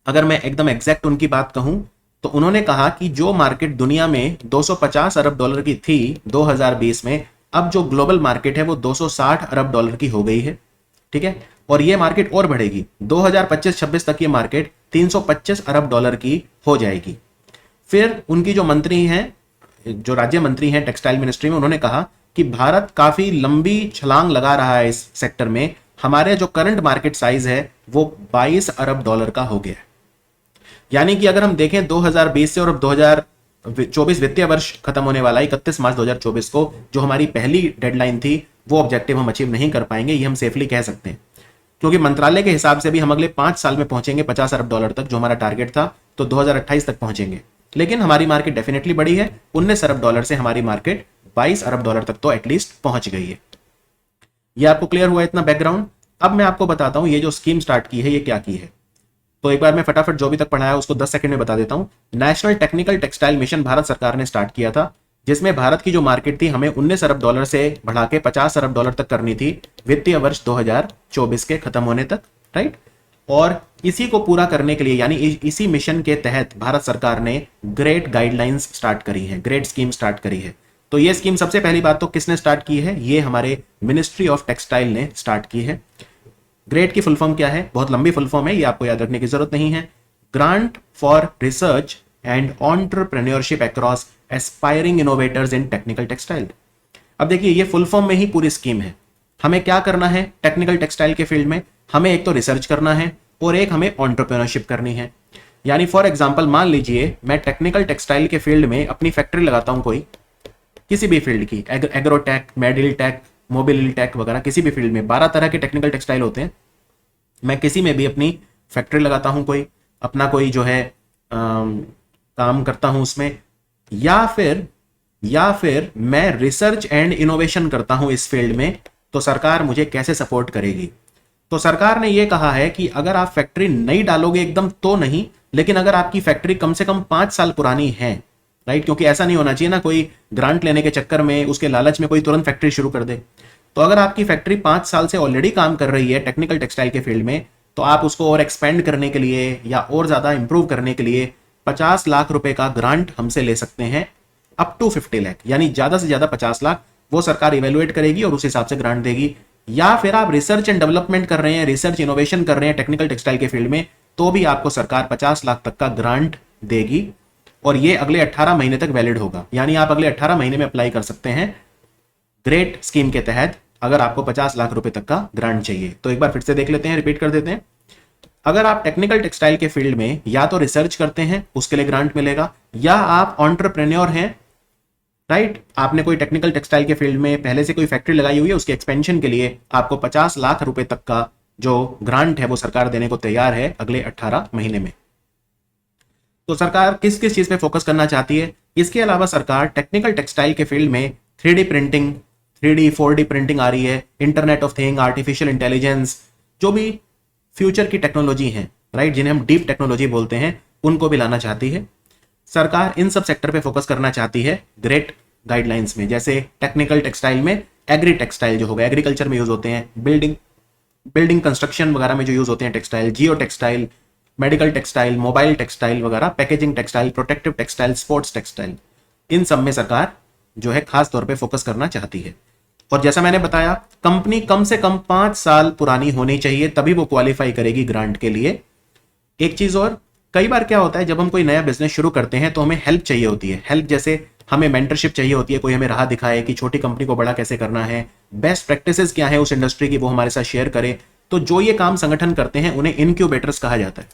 अगर मैं एकदम एग्जैक्ट उनकी बात कहूं, तो उन्होंने कहा कि जो मार्केट दुनिया में $250 अरब की थी 2020 में, अब जो ग्लोबल मार्केट है वो $260 अरब की हो गई है। ठीक है, और ये मार्केट और बढ़ेगी, 2025-26 तक ये मार्केट $325 अरब की हो जाएगी। फिर उनकी जो मंत्री हैं, जो राज्य मंत्री हैं टेक्सटाइल मिनिस्ट्री में, उन्होंने कहा कि भारत काफी लंबी छलांग लगा रहा है इस सेक्टर में। हमारे जो करंट मार्केट साइज है वो $22 अरब का हो गया है। यानी कि अगर हम देखें 2020 से और अब 2024 वित्तीय वर्ष खत्म होने वाला है 31 मार्च 2024 को, जो हमारी पहली डेडलाइन थी, वो ऑब्जेक्टिव हम अचीव नहीं कर पाएंगे, ये हम सेफली कह सकते हैं। क्योंकि मंत्रालय के हिसाब से भी हम अगले 5 साल में पहुंचेंगे $50 अरब तक, जो हमारा टारगेट था, तो 2028 तक पहुंचेंगे। लेकिन हमारी मार्केट डेफिनेटली बड़ी है, $19 अरब से हमारी मार्केट $22 अरब तक तो एटलीस्ट पहुंच गई है। ये आपको क्लियर हुआ इतना बैकग्राउंड? अब मैं आपको बताता हूं ये जो स्कीम स्टार्ट की है ये क्या की है। तो एक बार मैं फटाफट जो भी तक पढ़ाया उसको 10 सेकंड में बता देता हूं। National technical textile mission Bharat सरकार ने स्टार्ट किया था, जिसमें भारत की जो मार्केट थी हमें 19 अरब डॉलर से बढ़ा के 50 अरब डॉलर तक करनी थी वित्तीय वर्ष 2024 के खत्म होने तक, राइट। और इसी को पूरा करने के लिए यानी इसी मिशन के तहत भारत सरकार ने ग्रेट गाइडलाइंस स्टार्ट करी है, ग्रेट स्कीम स्टार्ट करी है। तो ये स्कीम सबसे पहली बात तो किसने स्टार्ट की है, ये हमारे मिनिस्ट्री ऑफ टेक्सटाइल ने स्टार्ट की है। ग्रेट की फुल फॉर्म क्या है, बहुत लंबी फुल फॉर्म है, ये आपको याद रखने की जरूरत नहीं है। Grant for research and entrepreneurship across aspiring innovators in technical textile. अब देखिए ये फुल फॉर्म में ही पूरी स्कीम है। हमें क्या करना है टेक्निकल टेक्सटाइल के फील्ड में, हमें एक तो रिसर्च करना है और एक हमें एंटरप्रेन्योरशिप करनी है। यानी फॉर एग्जांपल मान लीजिए मैं टेक्निकल टेक्सटाइल के फील्ड में अपनी फैक्ट्री लगाता हूं, कोई किसी भी फील्ड की, एग्रोटेक, मेडिल टेक, मोबिल टेक वगैरह, किसी भी फील्ड में 12 तरह के टेक्निकल टेक्सटाइल होते हैं। मैं किसी में भी अपनी फैक्ट्री लगाता हूं, कोई अपना कोई जो है काम करता हूं उसमें, या फिर मैं रिसर्च एंड इनोवेशन करता हूं इस फील्ड में, तो सरकार मुझे कैसे सपोर्ट करेगी। तो सरकार ने यह कहा है कि अगर आप फैक्ट्री नई डालोगे एकदम तो नहीं, लेकिन अगर आपकी फैक्ट्री कम से कम 5 साल पुरानी है, राइट, क्योंकि ऐसा नहीं होना चाहिए ना कोई ग्रांट लेने के चक्कर में उसके लालच में कोई तुरंत फैक्ट्री शुरू कर दे। तो अगर आपकी फैक्ट्री 5 साल से ऑलरेडी काम कर रही है टेक्निकल टेक्सटाइल के फील्ड में, तो आप उसको और एक्सपेंड करने के लिए या और ज्यादा इंप्रूव करने के लिए 50 लाख रुपए का ग्रांट हमसे ले सकते हैं, अप टू 50 लाख, यानी ज्यादा से ज्यादा 50 लाख वो सरकार इवेलुएट करेगी और उस हिसाब से ग्रांट देगी। या फिर आप रिसर्च एंड डेवलपमेंट कर रहे हैं, रिसर्च इनोवेशन कर रहे हैं टेक्निकल टेक्सटाइल के फील्ड में, तो भी आपको सरकार 50 लाख तक का ग्रांट देगी और ये अगले 18 महीने तक वैलिड होगा। यानी आप अगले 18 महीने में अप्लाई कर सकते हैं ग्रेट स्कीम के तहत, अगर आपको 50 लाख रुपए तक का ग्रांट चाहिए। तो एक बार फिर से देख लेते हैं, रिपीट कर देते हैं। अगर आप टेक्निकल टेक्सटाइल के फील्ड में या तो रिसर्च करते हैं उसके लिए ग्रांट मिलेगा, या आप एंटरप्रेन्योर हैं, राइट, आपने कोई टेक्निकल टेक्सटाइल के फील्ड में पहले से कोई फैक्ट्री लगाई हुई है, उसके एक्सपेंशन के लिए आपको 50 लाख रुपए तक का जो ग्रांट है वो सरकार देने को तैयार है अगले 18 महीने में। तो सरकार किस किस चीज पे फोकस करना चाहती है, इसके अलावा सरकार टेक्निकल टेक्सटाइल के फील्ड में 3D printing, 3D 4D printing आ रही है, internet of thing, artificial intelligence, जो भी फ्यूचर की टेक्नोलॉजी है, राइट, जिन्हें हम डीप टेक्नोलॉजी बोलते हैं, उनको भी लाना चाहती है। सरकार इन सब सेक्टर पे फोकस करना चाहती है ग्रेट गाइडलाइंस में। जैसे टेक्निकल टेक्सटाइल में एग्री टेक्सटाइल जो होगा, एग्रीकल्चर में यूज होते हैं, बिल्डिंग कंस्ट्रक्शन वगैरह में जो यूज होते हैं textile, geo textile, medical textile, mobile textile वगैरह, packaging textile, protective textile, sports textile, इन सब में सरकार जो है खास तौर पे फोकस करना चाहती है। और जैसा मैंने बताया, कंपनी कम से कम 5 साल पुरानी होनी चाहिए, तभी वो क्वालिफाई करेगी ग्रांट के लिए। एक चीज और, कई बार क्या होता है जब हम कोई नया बिजनेस शुरू करते हैं तो हमें हेल्प चाहिए होती है। हेल्प जैसे हमें मेंटरशिप चाहिए होती है, कोई हमें राह दिखाए कि छोटी कंपनी को बड़ा कैसे करना है, बेस्ट प्रैक्टिसेस क्या है उस इंडस्ट्री की, वो हमारे साथ शेयर करे। तो जो ये काम संगठन करते हैं उन्हें इनक्यूबेटर्स कहा जाता है।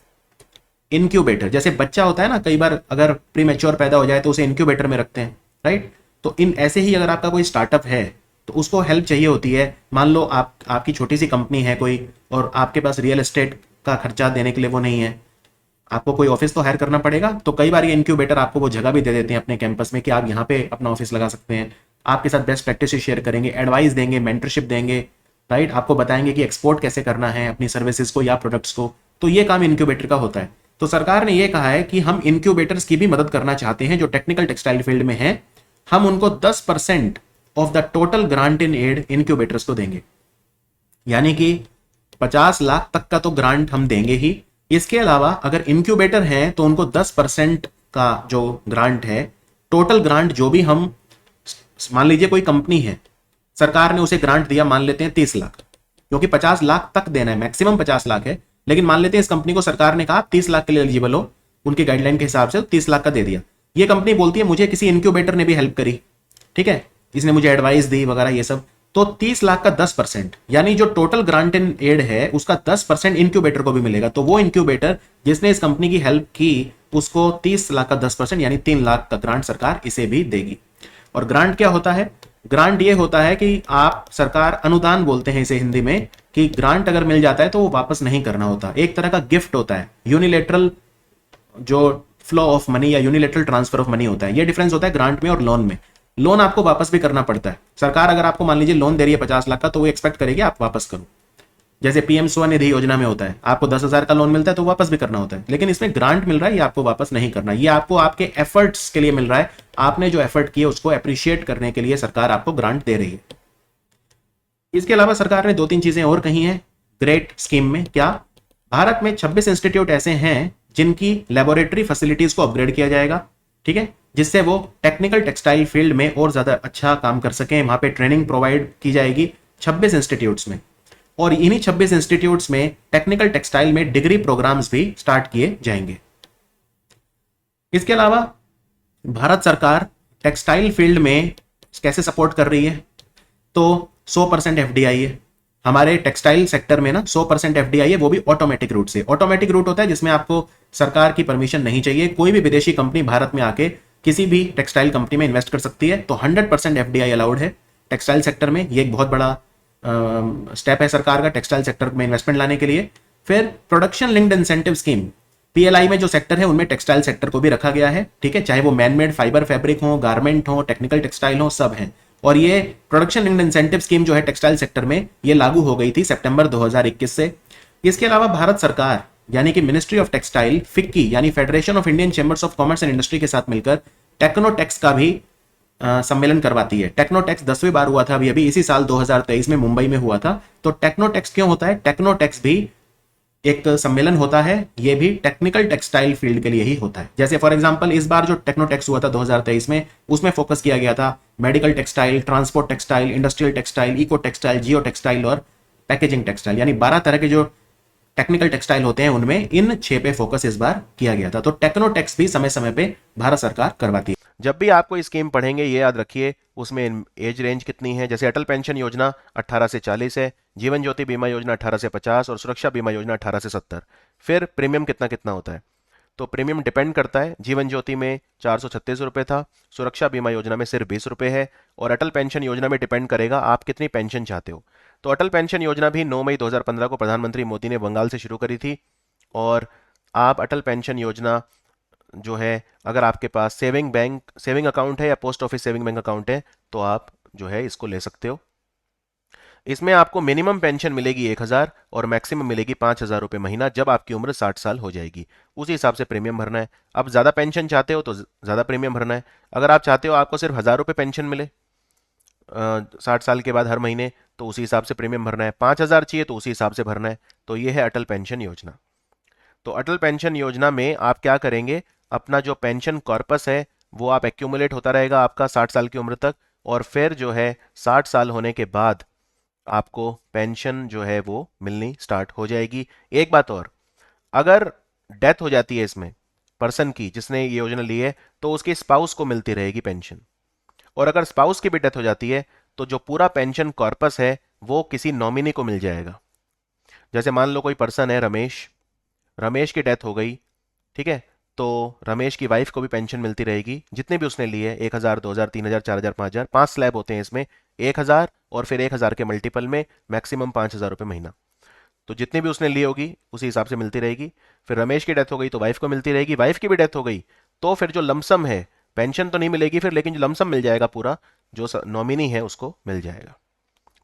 इनक्यूबेटर जैसे बच्चा होता है ना, कई बार अगर प्रीमेच्योर पैदा हो जाए तो उसे इनक्यूबेटर में रखते हैं, राइट। तो इन ऐसे ही अगर आपका कोई स्टार्टअप है तो उसको हेल्प चाहिए होती है। मान लो आपकी छोटी सी कंपनी है कोई, और आपके पास रियल एस्टेट का खर्चा देने के लिए वो नहीं है, आपको कोई ऑफिस तो हायर करना पड़ेगा। तो कई बार ये इनक्यूबेटर आपको वो जगह भी दे देते हैं अपने कैंपस में कि आप यहाँ पे अपना ऑफिस लगा सकते हैं, आपके साथ बेस्ट प्रैक्टिस शेयर करेंगे, एडवाइस देंगे, मेंटरशिप देंगे, राइट, आपको बताएंगे कि एक्सपोर्ट कैसे करना है अपनी सर्विसेज को या प्रोडक्ट्स को। तो ये काम इनक्यूबेटर का होता है। तो सरकार ने ये कहा है कि हम इनक्यूबेटर्स की भी मदद करना चाहते हैं जो टेक्निकल टेक्सटाइल फील्ड में है। हम उनको 10% of the total grant in aid incubators को देंगे, यानी कि 50 लाख तक का तो ग्रांट हम देंगे ही। इसके अलावा अगर इनक्यूबेटर है तो उनको 10% का जो ग्रांट है, टोटल ग्रांट जो भी हम, मान लीजिए कोई कंपनी है, सरकार ने उसे ग्रांट दिया, मान लेते हैं 30 लाख, क्योंकि 50 लाख तक देना है, मैक्सिमम 50 लाख है, लेकिन मान लेते हैं इस कंपनी को सरकार ने कहा 30 लाख के लिए एलिजिबल हो, उनके गाइडलाइन के हिसाब से 30 लाख का दे दिया। ये कंपनी बोलती है मुझे किसी इनक्यूबेटर ने भी हेल्प करी, ठीक है, इसने मुझे एडवाइस दी वगैरह ये सब, तो 30 लाख का 10%, यानी जो टोटल ग्रांट इन एड है उसका 10% इनक्यूबेटर को भी मिलेगा। तो वो इनक्यूबेटर जिसने इस कंपनी की हेल्प की उसको 30 लाख का 10% यानी 3 लाख का ग्रांट सरकार इसे भी देगी। और ग्रांट क्या होता है? ग्रांट ये होता है कि आप, सरकार अनुदान बोलते हैं इसे हिंदी में, कि ग्रांट अगर मिल जाता है तो वो वापस नहीं करना होता, एक तरह का गिफ्ट होता है, यूनिलेटरल जो फ्लो ऑफ मनी या यूनिलेटरल ट्रांसफर ऑफ मनी होता है। ये डिफरेंस होता है ग्रांट में और लोन में। लोन आपको वापस भी करना पड़ता है। सरकार अगर आपको मान लीजिए लोन दे रही है 50 लाख का, तो वो एक्सपेक्ट करेगी आप वापस करो, जैसे पीएम स्वनिधि योजना में होता है, आपको 10,000 का लोन मिलता है तो वापस भी करना होता है, लेकिन इसमें ग्रांट मिल रहा है, ये आपको वापस नहीं करना, ये आपको आपके एफर्ट्स के लिए मिल रहा है, आपने जो एफर्ट किए उसको अप्रिशिएट करने के लिए सरकार आपको ग्रांट दे रही है। इसके अलावा सरकार ने 2-3 चीजें और कही हैं ग्रेट स्कीम में। क्या? भारत में 26 इंस्टीट्यूट ऐसे हैं जिनकी लेबोरेटरी फैसिलिटीज को अपग्रेड किया जाएगा, ठीक है, जिससे वो टेक्निकल टेक्सटाइल फील्ड में और ज्यादा अच्छा काम कर सकें। वहां पे ट्रेनिंग प्रोवाइड की जाएगी 26 इंस्टीट्यूट्स में, और इन्हीं 26 इंस्टीट्यूट्स में टेक्निकल टेक्सटाइल में डिग्री प्रोग्राम्स भी स्टार्ट किए जाएंगे। इसके अलावा भारत सरकार टेक्सटाइल फील्ड में कैसे सपोर्ट कर रही है? तो 100% एफडीआई है हमारे टेक्सटाइल सेक्टर में ना, 100% एफडीआई है, वो भी ऑटोमेटिक रूट से। ऑटोमेटिक रूट होता है जिसमें आपको सरकार की परमिशन नहीं चाहिए, कोई भी विदेशी कंपनी भारत में आके किसी भी टेक्सटाइल कंपनी में इन्वेस्ट कर सकती है। तो 100% एफडीआई अलाउड है टेक्सटाइल सेक्टर में। ये एक बहुत बड़ा स्टेप है सरकार का टेक्सटाइल सेक्टर में इन्वेस्टमेंट लाने के लिए। फिर production linked incentive scheme, PLI में जो सेक्टर है उनमें टेक्सटाइल सेक्टर को भी रखा गया है, ठीक है, चाहे वो मैनमेड फाइबर फैब्रिक हो, गारमेंट हो, टेक्निकल टेक्सटाइल हो, सब है। और ये प्रोडक्शन लिंक्ड इंसेंटिव स्कीम जो है टेक्सटाइल सेक्टर में, ये लागू हो गई थी सितंबर 2021 से। इसके अलावा भारत सरकार यानी कि मिनिस्ट्री ऑफ टेक्सटाइल, फिक्की यानी federation of Indian chambers of commerce and industry के साथ मिलकर टेक्नोटेक्स का भी सम्मेलन करवाती है। टेक्नोटेक्स 10वीं बार हुआ था, अभी इसी साल 2023 में मुंबई में हुआ था। तो टेक्नोटेक्स क्यों होता है? टेक्नोटेक्स भी एक सम्मेलन होता है, ये भी टेक्निकल टेक्सटाइल फील्ड के लिए ही होता है। जैसे फॉर एग्जांपल इस बार जो टेक्नोटेक्स हुआ था 2023 में, उसमें फोकस किया गया था medical textile, transport textile, industrial textile, eco textile, geo textile और पैकेजिंग टेक्सटाइल, यानी 12 तरह के जो टेक्निकल टेक्सटाइल होते हैं उनमें इन 6 पे फोकस इस बार किया गया था। तो टेक्नोटेक्स भी समय समय पे भारत सरकार करवाती है। जब भी आप कोई स्कीम पढ़ेंगे ये याद रखिए उसमें एज रेंज कितनी है। जैसे अटल पेंशन योजना 18 से 40 है, जीवन ज्योति बीमा योजना 18 से 50 और सुरक्षा बीमा योजना 18 से 70। फिर प्रीमियम कितना कितना होता है? तो प्रीमियम डिपेंड करता है। जीवन ज्योति में 436 रुपये था, सुरक्षा बीमा योजना में सिर्फ 20 रुपये है, और अटल पेंशन योजना में डिपेंड करेगा आप कितनी पेंशन चाहते हो। तो अटल पेंशन योजना भी 9 मई 2015 को प्रधानमंत्री मोदी ने बंगाल से शुरू करी थी। और आप अटल पेंशन योजना जो है, अगर आपके पास सेविंग अकाउंट है या post office saving bank account है तो आप जो है इसको ले सकते हो। इसमें आपको मिनिमम पेंशन मिलेगी 1,000 और मैक्सिमम मिलेगी 5,000 रुपये महीना जब आपकी उम्र 60 साल हो जाएगी। उसी हिसाब से प्रीमियम भरना है। अब ज़्यादा पेंशन चाहते हो तो ज़्यादा प्रीमियम भरना है। अगर आप चाहते हो आपको सिर्फ 1,000 रुपये पेंशन मिले 60 साल के बाद हर महीने, तो उसी हिसाब से प्रीमियम भरना है। 5,000 चाहिए तो उसी हिसाब से भरना है। तो ये है अटल पेंशन योजना। तो अटल पेंशन योजना में आप क्या करेंगे, अपना जो पेंशन कॉर्पस है वो आप एक्यूमुलेट होता रहेगा आपका 60 साल की उम्र तक, और फिर जो है 60 साल होने के बाद आपको पेंशन जो है वो मिलनी स्टार्ट हो जाएगी। एक बात और, अगर डेथ हो जाती है इसमें पर्सन की जिसने ये योजना ली है, तो उसके स्पाउस को मिलती रहेगी पेंशन। और अगर स्पाउस की भी डेथ हो जाती है तो जो पूरा पेंशन कॉर्पस है वो किसी नॉमिनी को मिल जाएगा। जैसे मान लो कोई पर्सन है रमेश, रमेश की डेथ हो गई, ठीक है, तो रमेश की वाइफ को भी पेंशन मिलती रहेगी जितने भी उसने लिए, 1,000, 2,000, 3,000, 4,000, 5,000, 5 स्लैब होते हैं इसमें, 1,000 और फिर 1,000 के मल्टीपल में मैक्सिमम 5,000 रुपये महीना। तो जितनी भी उसने ली होगी उसी हिसाब से मिलती रहेगी। फिर रमेश की डेथ हो गई तो वाइफ को मिलती रहेगी, वाइफ की भी डेथ हो गई तो फिर जो लमसम है, पेंशन तो नहीं मिलेगी फिर, लेकिन जो लमसम मिल जाएगा पूरा, जो नॉमिनी है उसको मिल जाएगा।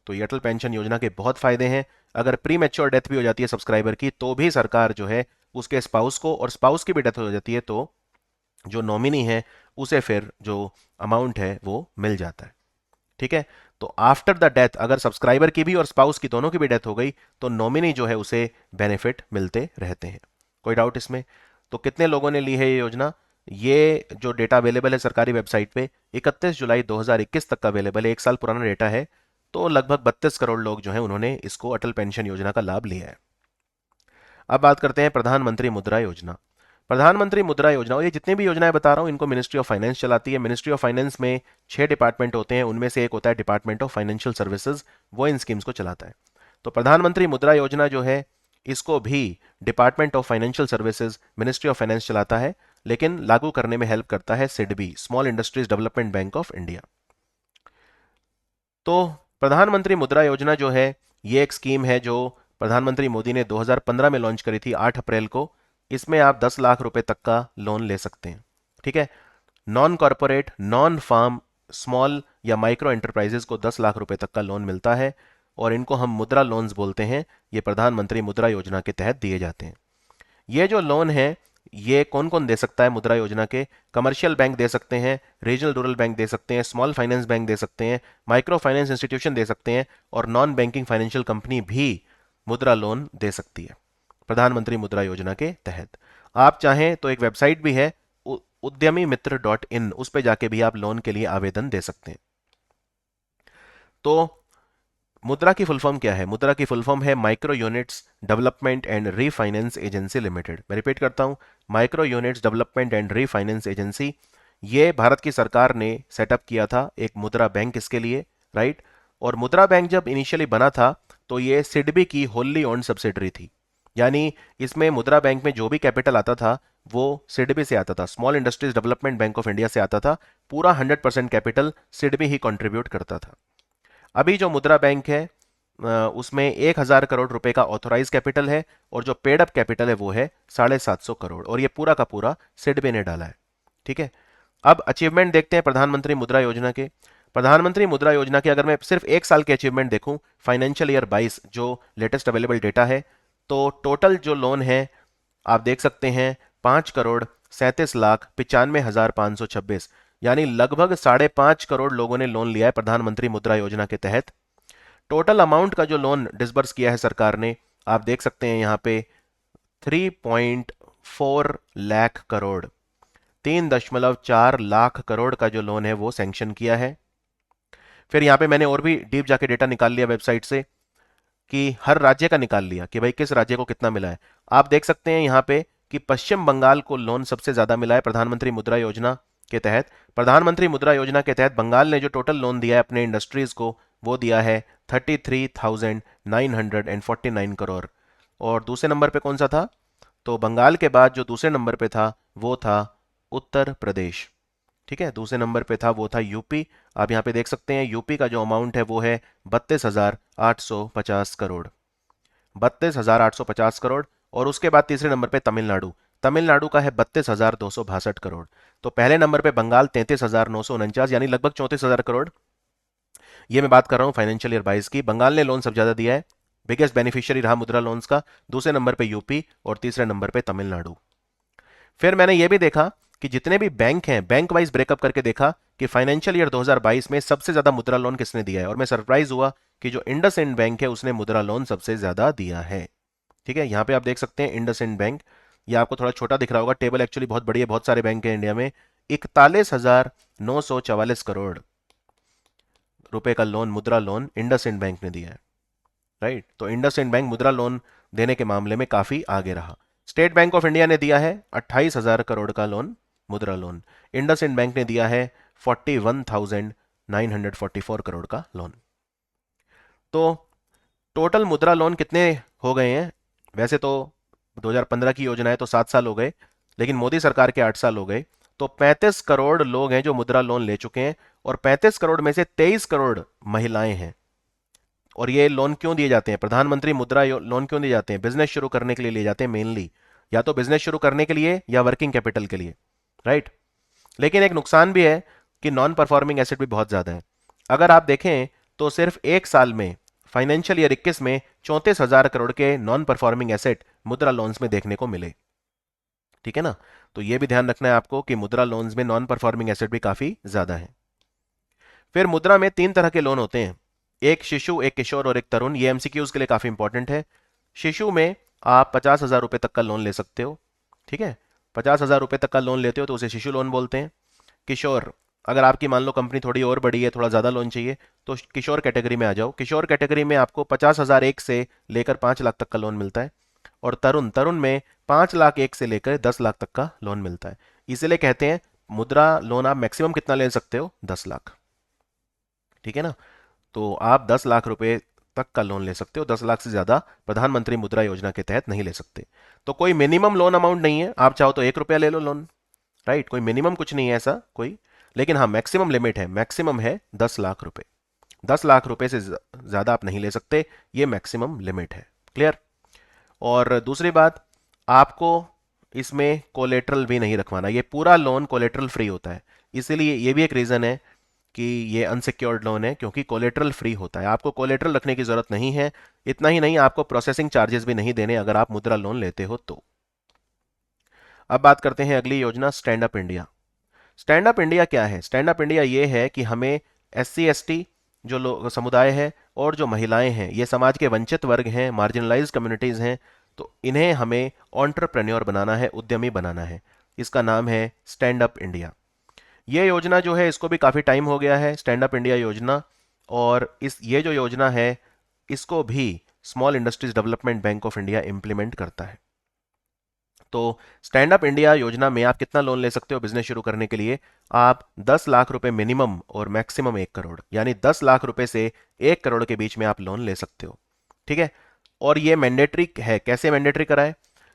तो ये अटल पेंशन योजना के बहुत फायदे हैं। अगर प्री मैच्योर डेथ भी हो जाती है सब्सक्राइबर की तो भी सरकार जो है उसके स्पाउस को, और स्पाउस की भी डेथ हो जाती है तो जो नॉमिनी है उसे फिर जो अमाउंट है वो मिल जाता है। ठीक है, तो आफ्टर द डेथ अगर सब्सक्राइबर की भी और स्पाउस की दोनों की भी डेथ हो गई तो नॉमिनी जो है उसे बेनिफिट मिलते रहते हैं। कोई डाउट इसमें? तो कितने लोगों ने ली है ये योजना? ये जो डेटा अवेलेबल है सरकारी वेबसाइट पे 31 जुलाई 2021 तक का अवेलेबल है, 1 साल पुराना डेटा है। तो लगभग 32 करोड़ लोग जो हैं उन्होंने इसको अटल पेंशन योजना का लाभ लिया है। अब बात करते हैं प्रधानमंत्री मुद्रा योजना। प्रधानमंत्री मुद्रा योजना, और ये जितनी भी योजनाएं बता रहा हूं इनको मिनिस्ट्री ऑफ फाइनेंस चलाती है। मिनिस्ट्री ऑफ फाइनेंस में 6 डिपार्टमेंट होते हैं, उनमें से एक होता है डिपार्टमेंट ऑफ फाइनेंशियल सर्विसेज, वो इन स्कीम्स को चलाता है। तो प्रधानमंत्री मुद्रा योजना जो है इसको भी department of financial services, ministry of finance चलाता है, लेकिन लागू करने में हेल्प करता है SIDBI, small industries development bank of India. तो प्रधानमंत्री मुद्रा योजना जो है ये एक स्कीम है जो प्रधानमंत्री मोदी ने 2015 में लॉन्च करी थी 8 अप्रैल को। इसमें आप 10 लाख रुपए तक का लोन ले सकते हैं। ठीक है, non corporate, non farm, small या माइक्रो एंटरप्राइजेस को 10 लाख रुपए तक का लोन मिलता है। और इनको हम मुद्रा लोन्स बोलते हैं। ये प्रधानमंत्री मुद्रा योजना के तहत दिए जाते हैं। ये जो लोन है ये कौन कौन दे सकता है मुद्रा योजना के? कमर्शियल बैंक दे सकते हैं, रीजनल रूरल बैंक दे सकते हैं, स्मॉल फाइनेंस बैंक दे सकते हैं, माइक्रो फाइनेंस इंस्टीट्यूशन दे सकते हैं, और नॉन बैंकिंग फाइनेंशियल कंपनी भी मुद्रा लोन दे सकती है प्रधानमंत्री मुद्रा योजना के तहत। आप चाहें तो एक वेबसाइट भी है उद्यमी मित्र .in, उस पर जाके भी आप लोन के लिए आवेदन दे सकते हैं। तो मुद्रा की फुल फॉर्म क्या है? मुद्रा की फुल फॉर्म है micro units development and refinance agency limited. मैं रिपीट करता हूं, micro units development and refinance agency. ये भारत की सरकार ने सेटअप किया था एक मुद्रा बैंक इसके लिए, राइट। और मुद्रा बैंक जब इनिशियली बना था तो ये सिडबी की होल्ली ओन्ड सब्सिडरी थी, यानी इसमें मुद्रा बैंक में जो भी कैपिटल आता था वो सिडबी से आता था, small industries development bank of India से आता था। पूरा 100% कैपिटल सिडबी ही कंट्रीब्यूट करता था। अभी जो मुद्रा बैंक है उसमें 1,000 करोड़ रुपए का ऑथोराइज कैपिटल है, और जो पेड अप कैपिटल है वो है 750 करोड़, और ये पूरा का पूरा सिडबी ने डाला है। ठीक है, अब अचीवमेंट देखते हैं प्रधानमंत्री मुद्रा योजना के। प्रधानमंत्री मुद्रा योजना के अगर मैं सिर्फ एक साल के अचीवमेंट देखूं, फाइनेंशियल ईयर 22 जो लेटेस्ट अवेलेबल डेटा है, तो टोटल जो लोन है आप देख सकते हैं 5,37,95,526, यानी लगभग 5.5 करोड़ लोगों ने लोन लिया है प्रधानमंत्री मुद्रा योजना के तहत। टोटल अमाउंट का जो लोन डिसबर्स किया है सरकार ने, आप देख सकते हैं यहाँ पे 3.4 लाख करोड़, 3.4 लाख करोड़ का जो लोन है वो सैंक्शन किया है। फिर यहाँ पे मैंने और भी डीप जाके डेटा निकाल लिया वेबसाइट से कि हर राज्य का निकाल लिया कि भाई किस राज्य को कितना मिला है। आप देख सकते हैं यहाँ पे कि पश्चिम बंगाल को लोन सबसे ज्यादा मिला है प्रधानमंत्री मुद्रा योजना के तहत। प्रधानमंत्री मुद्रा योजना के तहत बंगाल ने जो टोटल लोन दिया है अपने इंडस्ट्रीज को वो दिया है 33,949 करोड़। और दूसरे नंबर पे कौन सा था? तो बंगाल के बाद जो दूसरे नंबर पे था वो था उत्तर प्रदेश। ठीक है, दूसरे नंबर पे था वो था यूपी। आप यहाँ पे देख सकते हैं यूपी का जो अमाउंट है वो है 32,850 करोड़, 32,850 करोड़। और उसके बाद तीसरे नंबर पे तमिलनाडु, तमिलनाडु का है 32,262 करोड़। तो पहले नंबर पे बंगाल 33,949, यानी लगभग 34,000 करोड़। ये मैं बात कर रहा हूँ फाइनेंशियल ईयर 22 की। बंगाल ने लोन सबसे ज्यादा दिया है, बिगेस्ट बेनिफिशियरी रहा मुद्रा लोन्स का। दूसरे नंबर पे यूपी और तीसरे नंबर पे तमिलनाडु। फिर मैंने ये भी देखा कि जितने भी बैंक हैं बैंक वाइज ब्रेकअप करके देखा कि फाइनेंशियल ईयर 2022 में सबसे ज्यादा मुद्रा लोन किसने दिया है, और मैं सरप्राइज हुआ कि जो इंडसइंड बैंक है उसने मुद्रा लोन सबसे ज्यादा दिया है। ठीक है, यहां पे आप देख सकते हैं इंडसइंड बैंक, ये आपको थोड़ा छोटा दिख रहा होगा, टेबल एक्चुअली बहुत बड़ी है, बहुत सारे बैंक है इंडिया में। 41,944 करोड़ रुपए का लोन, मुद्रा लोन इंडसइंड बैंक ने दिया है, राइट। तो इंडसइंड बैंक मुद्रा लोन देने के मामले में काफी आगे रहा। स्टेट बैंक ऑफ इंडिया ने दिया है 28,000 करोड़ का लोन, मुद्रा लोन। इंडसइंड बैंक ने दिया है 41,944 करोड़ का लोन। तो टोटल मुद्रा लोन कितने हो गए हैं? वैसे तो 2015 की योजना है तो 7 साल हो गए, लेकिन मोदी सरकार के 8 साल हो गए। तो 35 करोड़ लोग हैं जो मुद्रा लोन ले चुके हैं, और 35 करोड़ में से 23 करोड़ महिलाएं हैं। और ये लोन क्यों दिए जाते हैं? प्रधानमंत्री मुद्रा लोन क्यों दिए जाते हैं? बिजनेस शुरू करने के लिए लिए जाते हैं मेनली, या तो बिजनेस शुरू करने के लिए या वर्किंग कैपिटल के लिए, राइट। लेकिन एक नुकसान भी है कि नॉन परफॉर्मिंग एसेट भी बहुत ज्यादा है। अगर आप देखें तो सिर्फ एक साल में फाइनेंशियल ईयर 21 में 34,000 करोड़ के नॉन परफॉर्मिंग एसेट मुद्रा लोन्स में देखने को मिले। ठीक है ना, तो यह भी ध्यान रखना है आपको कि मुद्रा लोन्स में नॉन परफॉर्मिंग एसेट भी काफी ज्यादा है। फिर मुद्रा में 3 तरह के लोन होते हैं, एक शिशु, एक किशोर और एक तरुण। ये एमसीक्यूज के लिए काफी इंपॉर्टेंट है। शिशु में आप 50,000 रुपए तक का लोन ले सकते हो। ठीक है, 50,000 रुपए तक का लोन लेते हो तो उसे शिशु लोन बोलते हैं। किशोर, अगर आपकी मान लो कंपनी थोड़ी और बड़ी है, थोड़ा ज्यादा लोन चाहिए, तो किशोर कैटेगरी में आ जाओ। किशोर कैटेगरी में आपको 50,000 एक से लेकर 5 लाख तक का लोन मिलता है। और तरुण, तरुण में 5 लाख एक से लेकर 10 लाख तक का लोन मिलता है। इसीलिए कहते हैं मुद्रा लोन आप मैक्सिमम कितना ले सकते हो? 10 लाख। ठीक है ना, तो आप 10 लाख रुपए तक का लोन ले सकते हो, 10 लाख से ज्यादा प्रधानमंत्री मुद्रा योजना के तहत नहीं ले सकते। तो कोई मिनिमम लोन अमाउंट नहीं है, आप चाहो तो 1 रुपया ले लो लोन, राइट। कोई मिनिमम कुछ नहीं है ऐसा कोई, लेकिन हाँ मैक्सिमम लिमिट है, मैक्सिमम है 10 लाख रुपए। 10 लाख रुपए से ज्यादा आप नहीं ले सकते, ये मैक्सिमम लिमिट है। क्लियर? और दूसरी बात, आपको इसमें कोलेट्रल भी नहीं रखवाना, ये पूरा लोन कोलेट्रल फ्री होता है। इसीलिए ये भी एक रीजन है कि ये अनसिक्योर्ड लोन है, क्योंकि कोलेटरल फ्री होता है, आपको कोलेटरल रखने की जरूरत नहीं है। इतना ही नहीं, आपको प्रोसेसिंग चार्जेस भी नहीं देने अगर आप मुद्रा लोन लेते हो तो। अब बात करते हैं अगली योजना, stand up India. Stand up India क्या है? स्टैंड अप इंडिया ये है कि हमें SC ST जो लोग समुदाय है और जो महिलाएं हैं, ये समाज के वंचित वर्ग हैं, मार्जिनलाइज्ड कम्युनिटीज हैं, तो इन्हें हमें ऑन्टरप्रेन्योर बनाना है, उद्यमी बनाना है। इसका नाम है स्टैंड अप इंडिया। ये योजना जो है, इसको भी काफ़ी टाइम हो गया है, स्टैंड अप इंडिया योजना। और ये जो योजना है, इसको भी small industries development bank of India implement करता है। तो स्टैंड अप इंडिया योजना में आप कितना लोन ले सकते हो बिजनेस शुरू करने के लिए? आप 10 लाख रुपए मिनिमम और मैक्सिमम 1 करोड़, यानी 10 लाख रुपए से 1 करोड़ के बीच में आप लोन ले सकते हो। ठीक है। और ये मैंडेटरी है। कैसे मैंडेटरी कराए?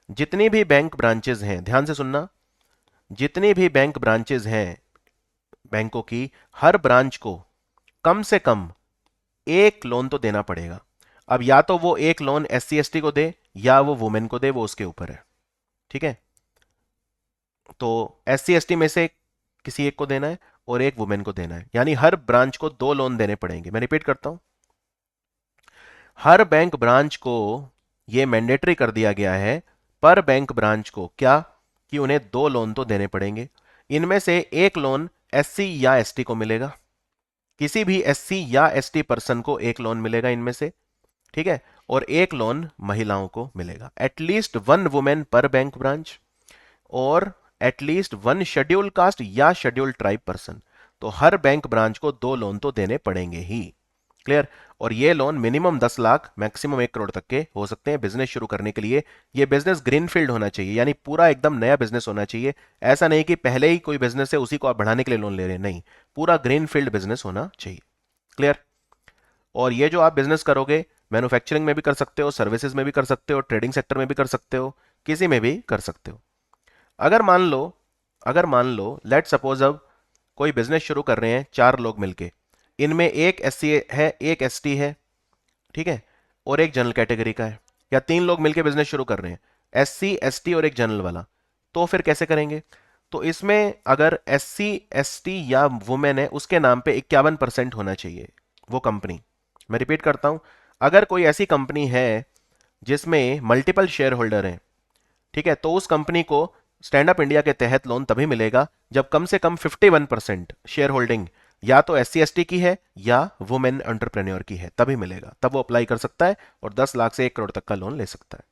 जितनी भी बैंक ब्रांचेज हैं, ध्यान से सुनना, जितनी भी बैंक ब्रांचेज हैं बैंकों की, हर ब्रांच को कम से कम एक लोन तो देना पड़ेगा। अब या तो वो एक लोन SC ST को दे या वो वुमेन को दे, वो उसके ऊपर है। ठीक है। तो SC ST में से किसी एक को देना है और एक वुमेन को देना है, यानी हर ब्रांच को 2 लोन देने पड़ेंगे। मैं रिपीट करता हूं, हर बैंक ब्रांच को यह मैंडेटरी कर दिया गया है, पर बैंक ब्रांच को क्या, कि उन्हें 2 लोन तो देने पड़ेंगे। इनमें से एक लोन SC या ST को मिलेगा, किसी भी SC या ST पर्सन को एक लोन मिलेगा इनमें से। ठीक है। और एक लोन महिलाओं को मिलेगा। एटलीस्ट 1 वुमेन पर बैंक ब्रांच, और एटलीस्ट 1 शेड्यूल कास्ट या शेड्यूल ट्राइब पर्सन। तो हर बैंक ब्रांच को 2 लोन तो देने पड़ेंगे ही। क्लियर? और ये loan minimum 10 lakh, maximum 1 crore तक के हो सकते हैं बिजनेस शुरू करने के लिए। ये बिजनेस ग्रीनफील्ड होना चाहिए, यानी पूरा एकदम नया बिजनेस होना चाहिए। ऐसा नहीं कि पहले ही कोई बिजनेस है उसी को आप बढ़ाने के लिए लोन ले रहे हैं, नहीं, पूरा ग्रीनफील्ड बिजनेस होना चाहिए। क्लियर? और ये जो आप बिजनेस करोगे, मैन्युफैक्चरिंग में भी कर सकते हो, सर्विसेज में भी कर सकते हो, ट्रेडिंग सेक्टर में भी कर सकते हो, किसी में भी कर सकते हो। अगर मान लो, लेट सपोज अब कोई बिजनेस शुरू कर रहे हैं 4 लोग मिलके, इनमें एक SC है, एक ST है, ठीक है, और एक जनरल कैटेगरी का है, या 3 लोग मिलके बिजनेस शुरू कर रहे हैं, SC ST और एक जनरल वाला, तो फिर कैसे करेंगे? तो इसमें अगर SC ST या वुमेन है, उसके नाम पे 51% होना चाहिए वो कंपनी। मैं रिपीट करता हूं, अगर कोई ऐसी कंपनी है जिसमें मल्टीपल शेयर होल्डर हैं, ठीक है, तो उस कंपनी को स्टैंड अप इंडिया के तहत लोन तभी मिलेगा जब कम से कम 51% शेयर होल्डिंग या तो SC ST की है या वुमेन एंटरप्रेन्योर की है, तभी मिलेगा, तब वो अप्लाई कर सकता है और 10 लाख से 1 करोड़ तक का लोन ले सकता है।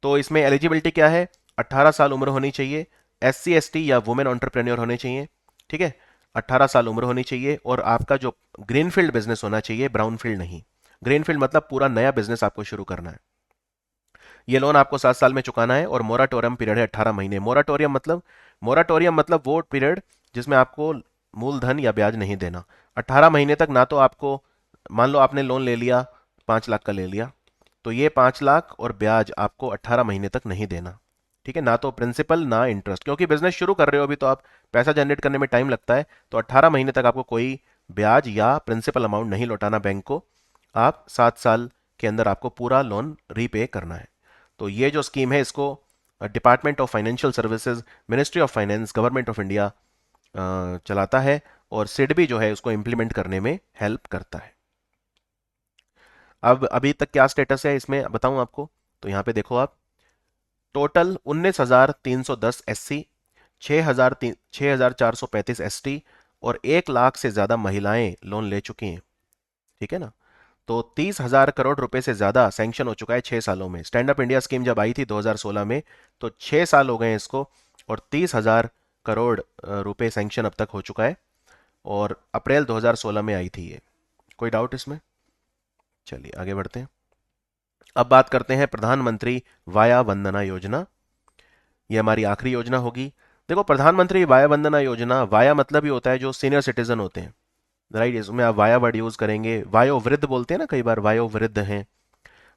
तो इसमें एलिजिबिलिटी क्या है? 18 साल उम्र होनी चाहिए, SC ST या वुमेन एंटरप्रेन्योर होने चाहिए। ठीक है, 18 साल उम्र होनी चाहिए, और आपका जो ग्रीनफील्ड बिजनेस होना चाहिए, ब्राउनफील्ड नहीं। ग्रीनफील्ड मतलब पूरा नया बिजनेस आपको शुरू करना है। ये लोन आपको 7 साल में चुकाना है, और मोराटोरियम पीरियड है 18 महीने। मोराटोरियम मतलब वो पीरियड जिसमें आपको मूलधन या ब्याज नहीं देना। 18 महीने तक ना तो आपको, मान लो आपने लोन ले लिया, 5 लाख का ले लिया, तो ये 5 लाख और ब्याज आपको 18 महीने तक नहीं देना। ठीक है, ना तो प्रिंसिपल ना इंटरेस्ट, क्योंकि बिजनेस शुरू कर रहे हो अभी, तो आप पैसा जनरेट करने में टाइम लगता है। तो 18 महीने तक आपको कोई ब्याज या प्रिंसिपल अमाउंट नहीं लौटाना बैंक को। आप 7 साल के अंदर आपको पूरा लोन रीपे करना है। तो ये जो स्कीम है, इसको department of financial services, ministry of finance, government of India चलाता है, और सिडबी जो है उसको इंप्लीमेंट करने में हेल्प करता है। अब अभी तक क्या स्टेटस है इसमें बताऊं आपको, तो यहां पे देखो आप, टोटल 19,310 SC, 6,435 ST, और 1 लाख से ज्यादा महिलाएं लोन ले चुकी हैं। ठीक है ना? तो 30,000 करोड़ रुपए से ज्यादा सैंक्शन हो चुका है 6 सालों में। स्टैंड अप इंडिया स्कीम जब आई थी 2016 में, तो 6 साल हो गए इसको, और 30,000 करोड़ रुपए सैंक्शन अब तक हो चुका है, और अप्रैल 2016 में आई थी ये। कोई डाउट इसमें? चलिए आगे बढ़ते हैं। अब बात करते हैं प्रधानमंत्री वाया वंदना योजना। ये हमारी आखिरी योजना होगी। देखो, प्रधानमंत्री वाया वंदना योजना, वाया मतलब ही होता है जो सीनियर सिटीजन होते हैं, राइट? इसमें आप वाया वर्ड यूज करेंगे। वायो वृद्ध बोलते हैं ना कई बार, वायो वृद्ध हैं।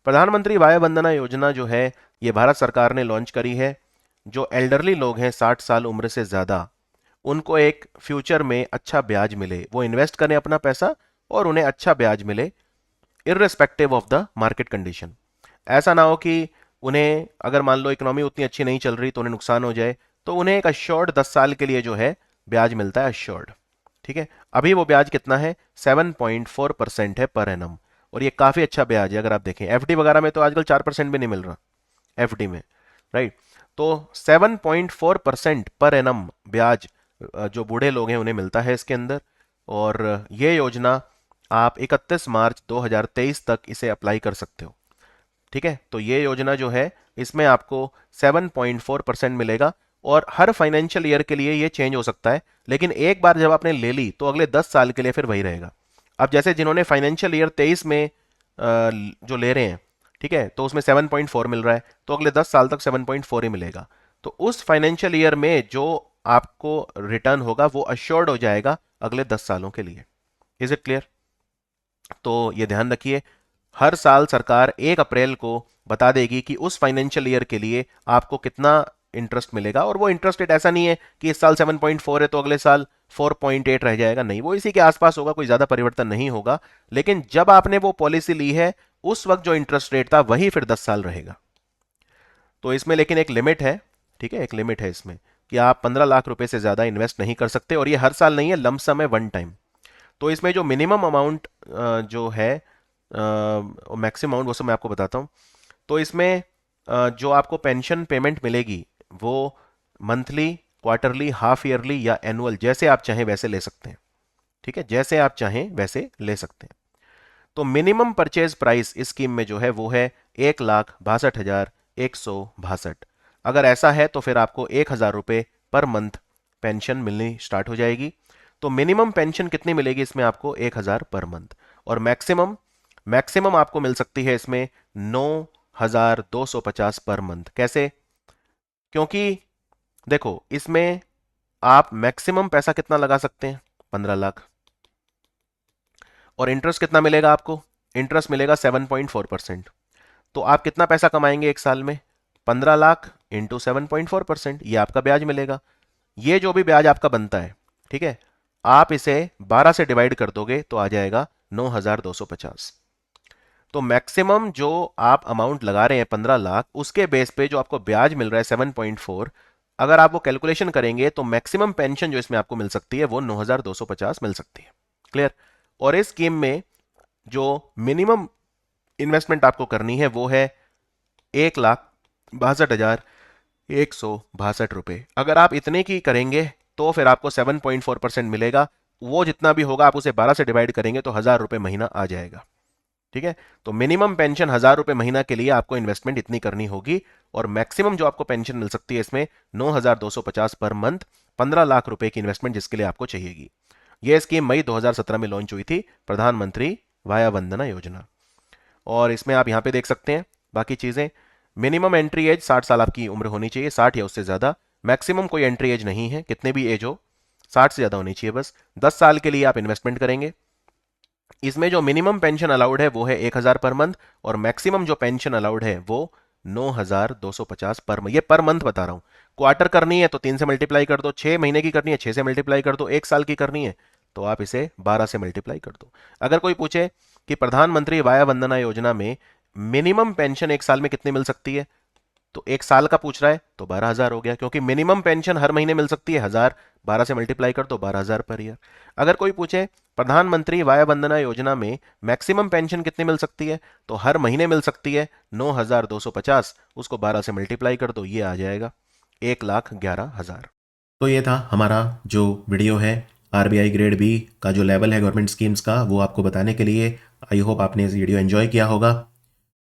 प्रधानमंत्री वाया वंदना योजना जो है, ये भारत सरकार ने लॉन्च करी है। जो एल्डरली लोग हैं 60 साल उम्र से ज्यादा, उनको एक फ्यूचर में अच्छा ब्याज मिले, वो इन्वेस्ट करें अपना पैसा और उन्हें अच्छा ब्याज मिले, irrespective of the market condition. ऐसा ना हो कि उन्हें, अगर मान लो इकोनॉमी उतनी अच्छी नहीं चल रही तो उन्हें नुकसान हो जाए, तो उन्हें एक अश्योर्ड 10 साल के लिए जो है ब्याज मिलता है, अश्योर्ड। ठीक है, अभी वो ब्याज कितना है, 7.4% है पर एनम। और ये काफ़ी अच्छा ब्याज है। अगर आप देखें एफडी वगैरह में तो आजकल 4% भी नहीं मिल रहा एफडी में, राइट। तो 7.4% पर एनम ब्याज जो बूढ़े लोग हैं उन्हें मिलता है इसके अंदर। और ये योजना आप 31 मार्च 2023 तक इसे अप्लाई कर सकते हो। ठीक है, तो ये योजना जो है इसमें आपको 7.4% मिलेगा। और हर फाइनेंशियल ईयर के लिए ये चेंज हो सकता है, लेकिन एक बार जब आपने ले ली तो अगले 10 साल के लिए फिर वही रहेगा। अब जैसे जिन्होंने फाइनेंशियल ईयर 23 में जो ले रहे हैं, ठीक है, तो उसमें 7.4 मिल रहा है, तो अगले 10 साल तक 7.4 ही मिलेगा। तो उस फाइनेंशियल ईयर में जो आपको रिटर्न होगा वो अश्योर्ड हो जाएगा अगले 10 सालों के लिए। Is it clear? तो ये ध्यान रखिए, हर साल सरकार 1 अप्रैल को बता देगी कि उस फाइनेंशियल ईयर के लिए आपको कितना इंटरेस्ट मिलेगा। और वो इंटरेस्ट रेट ऐसा नहीं है कि इस साल 7.4 है तो अगले साल 4.8 रह जाएगा, नहीं, वो इसी के आसपास होगा, कोई ज्यादा परिवर्तन नहीं होगा। लेकिन जब आपने वो पॉलिसी ली है उस वक्त जो इंटरेस्ट रेट था वही फिर 10 साल रहेगा। तो इसमें लेकिन एक लिमिट है, ठीक है, एक लिमिट है इसमें कि आप 15 लाख रुपए से ज्यादा इन्वेस्ट नहीं कर सकते, और ये हर साल नहीं है, लमसम है, वन टाइम। तो इसमें जो मिनिमम अमाउंट जो है मैक्सिमम अमाउंट वो सब मैं आपको बताता हूँ। तो इसमें जो आपको पेंशन पेमेंट मिलेगी वो मंथली, क्वार्टरली, हाफ ईयरली या एनुअल, जैसे आप चाहें वैसे ले सकते हैं। ठीक है, जैसे आप चाहें वैसे ले सकते हैं। तो मिनिमम परचेज प्राइस इस स्कीम में जो है वो है 1,62,162। अगर ऐसा है तो फिर आपको 1,000 रुपये पर मंथ पेंशन मिलनी स्टार्ट हो जाएगी। तो मिनिमम पेंशन कितनी मिलेगी इसमें आपको, 1,000 पर मंथ। और मैक्सिमम मैक्सिमम आपको मिल सकती है इसमें 9,250 पर मंथ। कैसे? क्योंकि देखो इसमें आप मैक्सिमम पैसा कितना लगा सकते हैं, 15 लाख। और इंटरेस्ट कितना मिलेगा आपको, इंटरेस्ट मिलेगा 7.4%। तो आप कितना पैसा कमाएंगे एक साल में, 15 लाख इंटू 7.4%, ये आपका ब्याज मिलेगा। ये जो भी ब्याज आपका बनता है, ठीक है, आप इसे 12 से डिवाइड कर दोगे तो आ जाएगा 9,250। तो मैक्सिमम जो आप अमाउंट लगा रहे हैं 15 लाख, उसके बेस पे जो आपको ब्याज मिल रहा है 7.4, अगर आप वो कैलकुलेशन करेंगे तो मैक्सिमम पेंशन जो इसमें आपको मिल सकती है वो 9,250 मिल सकती है। क्लियर? और इस स्कीम में जो मिनिमम इन्वेस्टमेंट आपको करनी है वो है 1,62,162 रुपए। अगर आप इतने की करेंगे तो फिर आपको 7.4% मिलेगा। वो जितना भी होगा आप उसे 12 से डिवाइड करेंगे तो 1,000 रुपये महीना आ जाएगा। ठीक है, तो मिनिमम पेंशन 1,000 रुपये महीना के लिए आपको इन्वेस्टमेंट इतनी करनी होगी। और मैक्सिमम जो आपको पेंशन मिल सकती है इसमें 9,250 पर मंथ, 15 लाख रुपए की इन्वेस्टमेंट जिसके लिए आपको चाहिएगी। यह स्कीम मई 2017 में लॉन्च हुई थी, प्रधानमंत्री वाया वंदना योजना। और इसमें आप यहाँ पे देख सकते हैं बाकी चीज़ें। मिनिमम एंट्री एज 60 साल आपकी उम्र होनी चाहिए, 60 या उससे ज़्यादा। मैक्सिमम कोई एंट्री एज नहीं है, कितने भी एज हो, 60 से ज़्यादा होनी चाहिए बस। 10 साल के लिए आप इन्वेस्टमेंट करेंगे। इसमें जो मिनिमम पेंशन अलाउड है वो है 1,000 पर मंथ, और मैक्सिमम जो पेंशन अलाउड है वो 9,250 पर मंथ। ये पर मंथ बता रहा हूँ। क्वार्टर करनी है तो 3 से मल्टीप्लाई कर दो, 6 महीने की करनी है 6 से मल्टीप्लाई कर दो, 1 साल की करनी है तो आप इसे 12 से मल्टीप्लाई कर दो। अगर कोई पूछे कि प्रधानमंत्री वाया वंदना योजना में मिनिमम पेंशन एक साल में कितनी मिल सकती है, तो 1 साल का पूछ रहा है तो 12,000 हो गया, क्योंकि मिनिमम पेंशन हर महीने मिल सकती है 1,000, 12 से मल्टीप्लाई कर दो 12,000 पर ईयर। अगर कोई पूछे प्रधानमंत्री वाया वंदना योजना में मैक्सिमम पेंशन कितनी मिल सकती है, तो हर महीने मिल सकती है 9,250, उसको 12 से मल्टीप्लाई कर दो, ये आ जाएगा 1,11,000। तो ये था हमारा जो वीडियो है आरबीआई ग्रेड बी का जो लेवल है गवर्नमेंट स्कीम्स का, वो आपको बताने के लिए। आई होप आपने इस वीडियो एंजॉय किया होगा।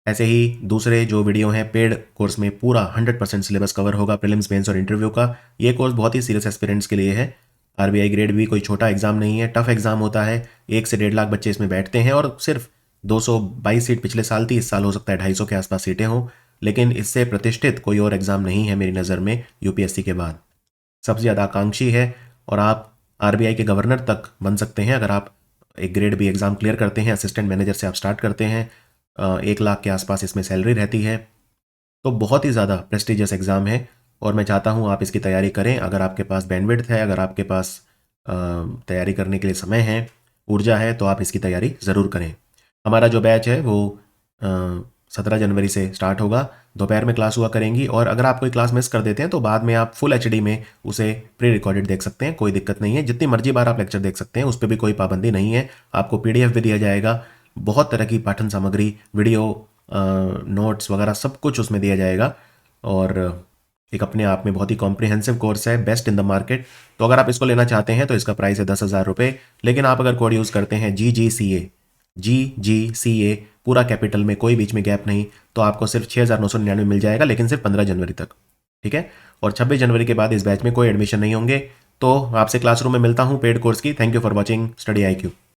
ऐसे ही दूसरे जो वीडियो हैं पेड कोर्स में पूरा 100% सिलेबस कवर होगा, प्रीलिम्स, मेंस और इंटरव्यू का। ये कोर्स बहुत ही सीरियस एस्पिरेंट्स के लिए है। आरबीआई ग्रेड बी कोई छोटा एग्जाम नहीं है, टफ एग्जाम होता है। 1 से 1.5 लाख बच्चे इसमें बैठते हैं और सिर्फ 222 सीट पिछले साल थी, इस साल हो सकता है 250 के आसपास सीटें हों। लेकिन इससे प्रतिष्ठित कोई और एग्जाम नहीं है मेरी नज़र में यूपीएससी के बाद। सबसे ज़्यादा आकांक्षी है और आप आरबीआई के गवर्नर तक बन सकते हैं अगर आप एक ग्रेड बी एग्ज़ाम क्लियर करते हैं। असिस्टेंट मैनेजर से आप स्टार्ट करते हैं, 1 लाख के आसपास इसमें सैलरी रहती है। तो बहुत ही ज़्यादा प्रेस्टिजियस एग्ज़ाम है और मैं चाहता हूँ आप इसकी तैयारी करें। अगर आपके पास बैंडविड्थ है, अगर आपके पास तैयारी करने के लिए समय है, ऊर्जा है, तो आप इसकी तैयारी ज़रूर करें। हमारा जो बैच है वो 17 जनवरी से स्टार्ट होगा। दोपहर में क्लास हुआ करेंगी, और अगर आप कोई क्लास मिस कर देते हैं तो बाद में आप फुल एचडी में उसे प्री रिकॉर्डेड देख सकते हैं, कोई दिक्कत नहीं है। जितनी मर्जी बार आप लेक्चर देख सकते हैं, उस पर भी कोई पाबंदी नहीं है। आपको पीडीएफ भी दिया जाएगा, बहुत तरह की पाठन सामग्री, वीडियो, नोट्स वगैरह सब कुछ उसमें दिया जाएगा, और एक अपने आप में बहुत ही कॉम्प्रिहेंसिव कोर्स है, बेस्ट इन द मार्केट। तो अगर आप इसको लेना चाहते हैं तो इसका प्राइस है 10,000 रुपये, लेकिन आप अगर कोड यूज़ करते हैं GGCA पूरा कैपिटल में, कोई बीच में गैप नहीं, तो आपको सिर्फ 6,999 मिल जाएगा, लेकिन सिर्फ 15 जनवरी तक, ठीक है। और 26 जनवरी के बाद इस बैच में कोई एडमिशन नहीं होंगे। तो आपसे क्लासरूम में मिलता हूँ पेड कोर्स की। Thank you for watching study IQ।